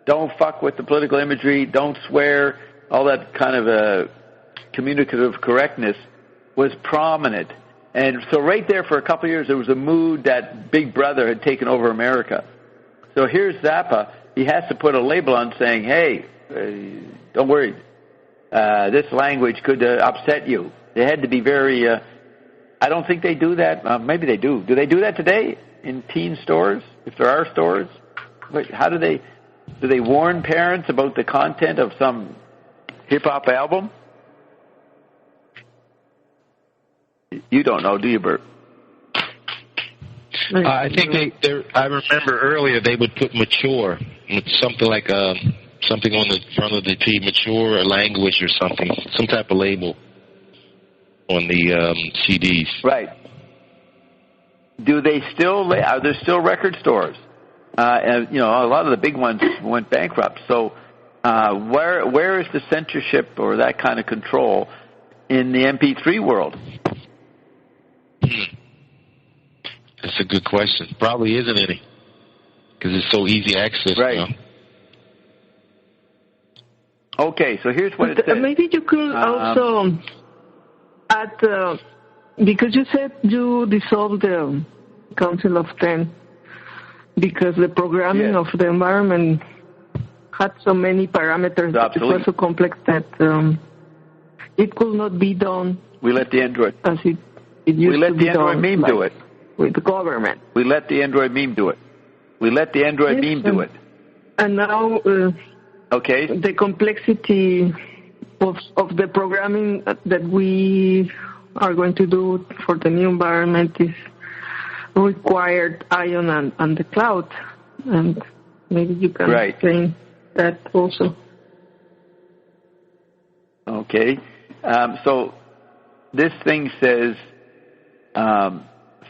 S1: don't fuck with the political imagery, don't swear, all that kind of communicative correctness was prominent. And so right there for a couple of years, there was a mood that Big Brother had taken over America. So here's Zappa. He has to put a label on saying, hey, don't worry, this language could upset you. They had to be very, I don't think they do that. Maybe they do. Do they do that today in teen stores, if there are stores? How do they warn parents about the content of some hip-hop album? You don't know, do you, Bert?
S3: I think I remember earlier they would put mature, something like something on the front of the T, mature language or something, some type of label on the CDs.
S1: Right. Do they still? Are there still record stores? And, a lot of the big ones went bankrupt. So, where is the censorship or that kind of control in the MP3 world?
S3: That's a good question. Probably isn't any, because it's so easy access.
S1: Right. Okay, so here's what it says.
S2: Maybe you could also add, because you said you dissolved the Council of 10, because the programming of the environment had so many parameters.
S1: Absolutely.
S2: It was so complex that it could not be done.
S1: We let the Android.
S2: As it used
S1: we let
S2: to be
S1: the Android
S2: done,
S1: meme do it.
S2: With the government.
S1: We let the Android meme do it. We let the Android meme do it.
S2: And now the complexity of the programming that we are going to do for the new environment is required ION and the cloud. And maybe you can explain that also.
S1: Okay. So this thing says,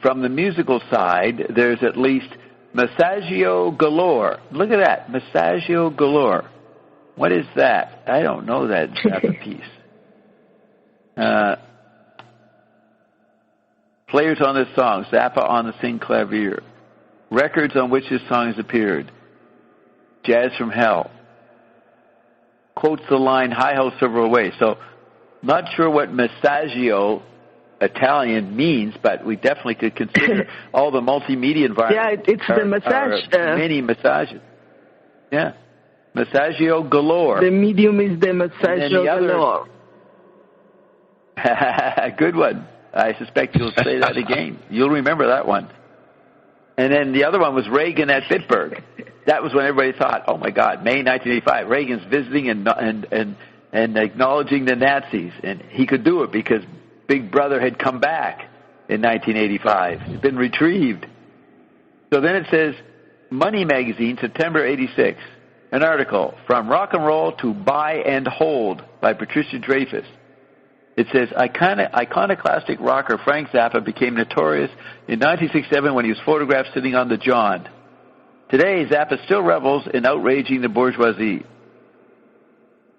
S1: from the musical side, there's at least Massaggio galore. Look at that, Massaggio galore. What is that? I don't know that Zappa piece. Players on this song, Zappa on the sing clavier. Records on which this song has appeared. Jazz from Hell. Quotes the line, high ho several ways. So, not sure what Massaggio Italian means, but we definitely could consider all the multimedia environment.
S2: Yeah, it's the massage.
S1: Many massages. Yeah. Massaggio galore.
S2: The medium is the Massaggio galore.
S1: Good one. I suspect you'll say that again. You'll remember that one. And then the other one was Reagan at Bitburg. That was when everybody thought, oh my God, May 1985, Reagan's visiting and acknowledging the Nazis. And he could do it because Big Brother had come back in 1985. It's been retrieved. So then it says, Money Magazine, September 86, an article, From Rock and Roll to Buy and Hold by Patricia Dreyfus. It says, iconoclastic rocker Frank Zappa became notorious in 1967 when he was photographed sitting on the John. Today, Zappa still revels in outraging the bourgeoisie.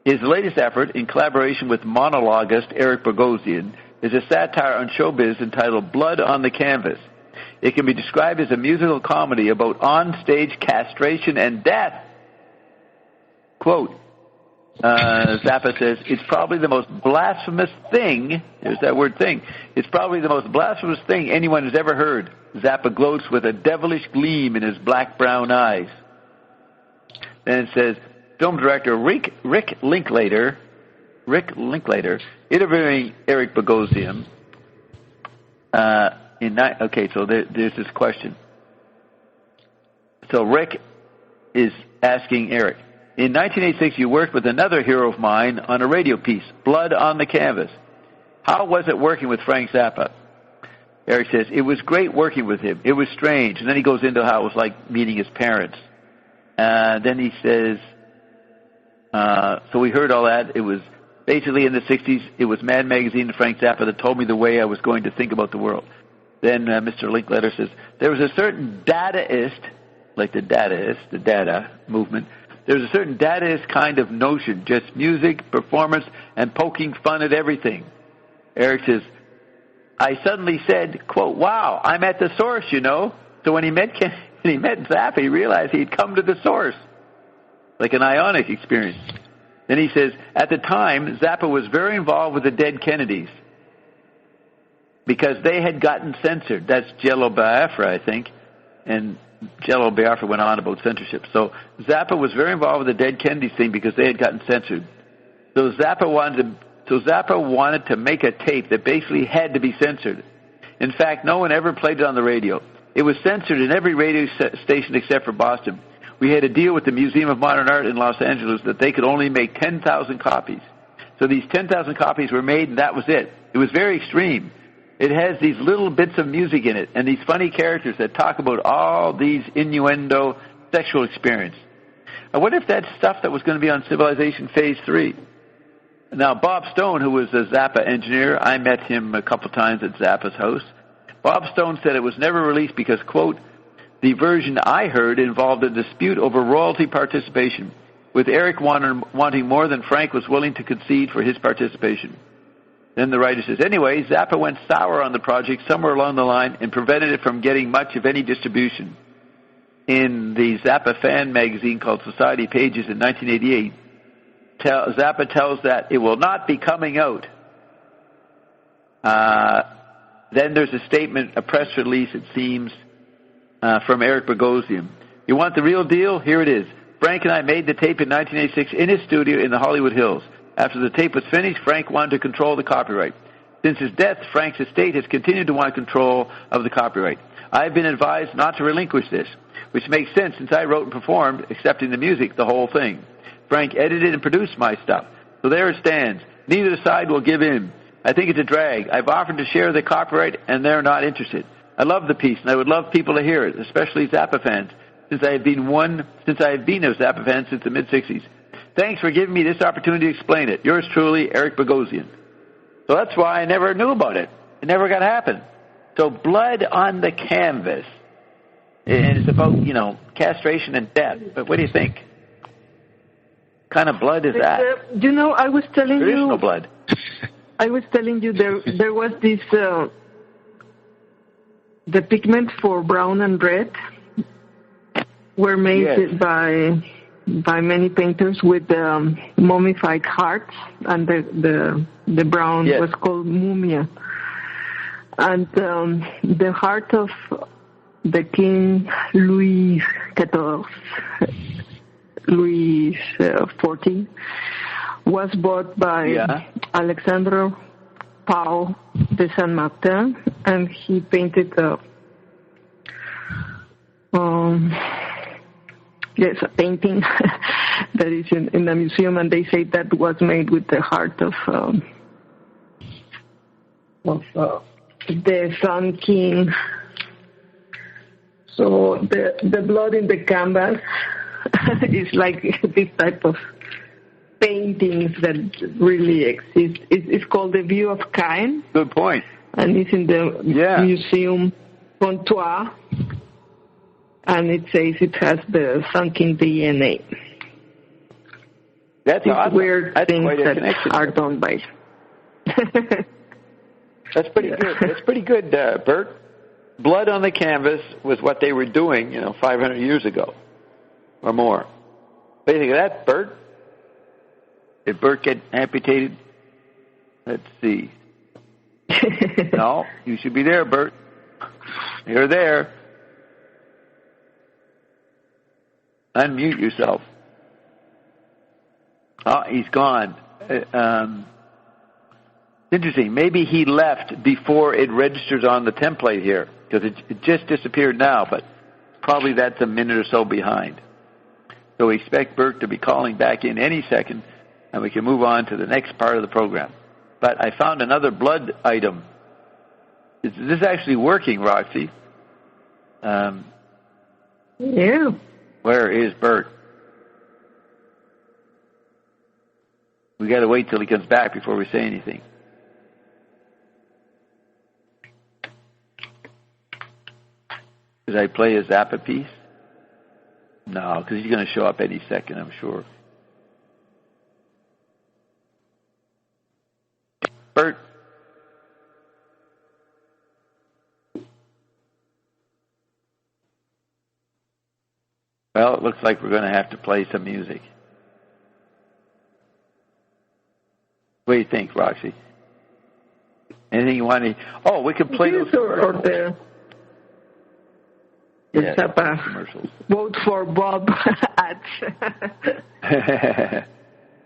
S1: His latest effort, in collaboration with monologuist Eric Bogosian, is a satire on showbiz entitled Blood on the Canvas. It can be described as a musical comedy about on-stage castration and death. Quote, Zappa says, it's probably the most blasphemous thing, there's that word thing, it's probably the most blasphemous thing anyone has ever heard. Zappa gloats with a devilish gleam in his black-brown eyes. Then it says, film director Rick Linklater, interviewing Eric Bogosian. So there's this question. So Rick is asking Eric, in 1986 you worked with another hero of mine on a radio piece, Blood on the Canvas. How was it working with Frank Zappa? Eric says, it was great working with him. It was strange. And then he goes into how it was like meeting his parents. Then he says, so we heard all that. It was basically in the 60s, it was Mad Magazine and Frank Zappa that told me the way I was going to think about the world. Then Mr. Linklater says, there was a certain Dadaist, like the Dada movement, there was a certain Dadaist kind of notion, just music, performance, and poking fun at everything. Eric says, I suddenly said, quote, wow, I'm at the source, you know. So when he met Zappa, he realized he'd come to the source, like an ionic experience. Then he says, at the time, Zappa was very involved with the dead Kennedys because they had gotten censored. That's Jello Biafra, I think. And Jello Biafra went on about censorship. So Zappa was very involved with the dead Kennedys thing because they had gotten censored. So Zappa wanted to make a tape that basically had to be censored. In fact, no one ever played it on the radio. It was censored in every radio station except for Boston. We had a deal with the Museum of Modern Art in Los Angeles that they could only make 10,000 copies. So these 10,000 copies were made, and that was it. It was very extreme. It has these little bits of music in it and these funny characters that talk about all these innuendo sexual experience. I wonder if that's stuff that was going to be on Civilization Phase 3. Now, Bob Stone, who was a Zappa engineer, I met him a couple times at Zappa's house. Bob Stone said it was never released because, quote, the version I heard involved a dispute over royalty participation, with Eric wanting more than Frank was willing to concede for his participation. Then the writer says, anyway, Zappa went sour on the project somewhere along the line and prevented it from getting much of any distribution. In the Zappa fan magazine called Society Pages in 1988, Zappa tells that it will not be coming out. Then there's a statement, a press release, it seems, from Eric Bogosian. You want the real deal? Here it is. Frank and I made the tape in 1986 in his studio in the Hollywood Hills. After the tape was finished, Frank wanted to control the copyright. Since his death, Frank's estate has continued to want control of the copyright. I have been advised not to relinquish this, which makes sense since I wrote and performed, excepting the music, the whole thing. Frank edited and produced my stuff. So there it stands. Neither side will give in. I think it's a drag. I've offered to share the copyright, and they're not interested. I love the piece, and I would love people to hear it, especially Zappa fans, since I have been a Zappa fan since the mid-'60s. Thanks for giving me this opportunity to explain it. Yours truly, Eric Bogosian. So that's why I never knew about it. It never got to happen. So Blood on the Canvas, and it's about, castration and death. But what do you think? What kind of blood is that?
S2: I was telling you...
S1: There is no blood.
S2: I was telling you there was this... the pigments for brown and red were made by many painters with mummified hearts, and the brown was called mumia. And the heart of the King Louis XIV was bought by Alexandre Pau de Saint Martin, and he painted a painting that is in the museum, and they say that was made with the heart of the Sun King. So the blood in the canvas is like this type of paintings that really exist. It's called The View of Cain.
S1: Good point.
S2: And it's in the Museum Pontoise. And it says it has the sunken DNA.
S1: That's awesome.
S2: Weird things that are done by.
S1: That's pretty good. That's pretty good, Bert. Blood on the canvas was what they were doing, 500 years ago or more. What do you think of that, Bert? Did Bert get amputated? Let's see. No, you should be there, Bert. You're there. Unmute yourself. Oh, he's gone. Interesting. Maybe he left before it registers on the template here, because it just disappeared now, but probably that's a minute or so behind. So we expect Bert to be calling back in any second, and we can move on to the next part of the program. But I found another blood item. Is this actually working, Roxy?
S2: Yeah.
S1: Where is Bert? We got to wait till he comes back before we say anything. Did I play a Zappa piece? No, because he's going to show up any second, I'm sure. Bert? Well, it looks like we're going to have to play some music. What do you think, Roxy? Anything you want to... Oh, we can play those
S2: commercials. The Zappa
S1: commercials.
S2: Vote for Bob ads.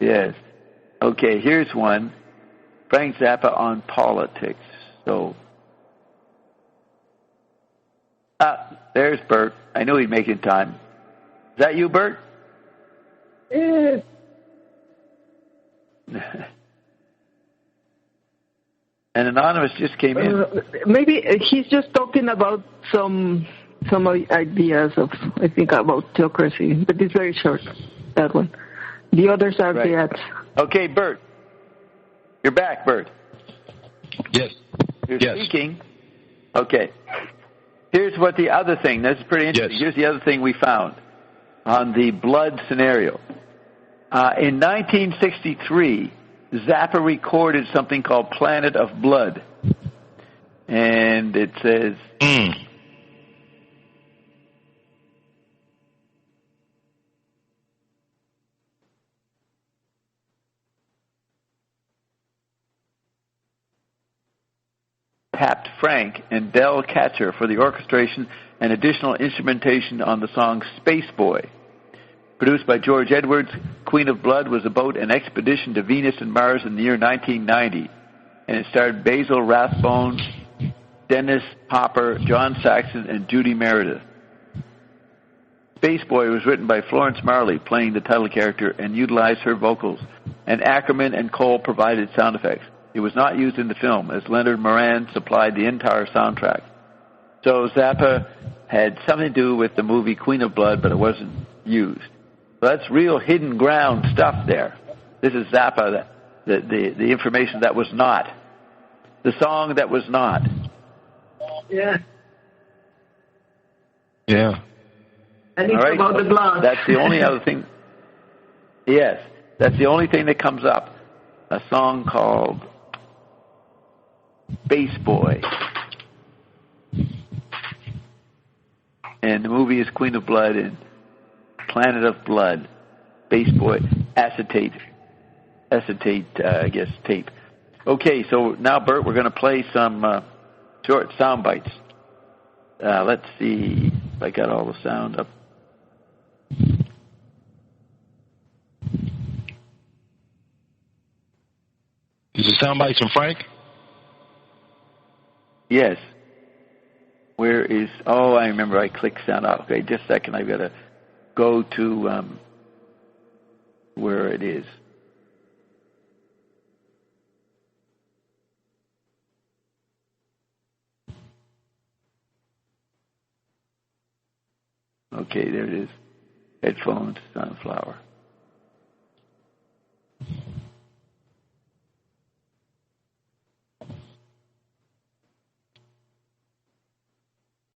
S1: Yes. Okay, here's one. Frank Zappa on politics. So... there's Bert. I knew he'd make it in time. Is that you, Bert?
S2: Yeah.
S1: An anonymous just came in.
S2: Maybe he's just talking about some ideas of, I think, about theocracy, but it's very short, that one. The others are the ads.
S1: Okay, Bert. You're back, Bert.
S3: Yes.
S1: You're speaking. Okay. Here's what the other thing, this is pretty interesting.
S3: Yes.
S1: Here's the other thing we found on the blood scenario. In 1963, Zappa recorded something called Planet of Blood. And it says... tapped Frank and Del Catcher for the orchestration and additional instrumentation on the song Space Boy. Produced by George Edwards, Queen of Blood was about an expedition to Venus and Mars in the year 1990, and it starred Basil Rathbone, Dennis Hopper, John Saxon, and Judy Meredith. Space Boy was written by Florence Marley, playing the title character, and utilized her vocals, and Ackerman and Cole provided sound effects. It was not used in the film, as Leonard Moran supplied the entire soundtrack. So Zappa had something to do with the movie Queen of Blood, but it wasn't used. So that's real hidden ground stuff there. This is Zappa, the information that was not. The song that was not.
S2: Yeah.
S3: Yeah.
S2: And it's about the blood.
S1: That's the only other thing. Yes, that's the only thing that comes up. A song called Space Boy. And the movie is Queen of Blood and Planet of Blood. Space Boy, acetate, I guess, tape. Okay, so now, Bert, we're going to play some short sound bites. Let's see if I got all the sound up.
S3: Is it sound bites from Frank?
S1: Yes. Where is... Oh, I remember I clicked sound out. Okay, just a second. I've got to go to where it is. Okay, there it is. Headphones, Sunflower.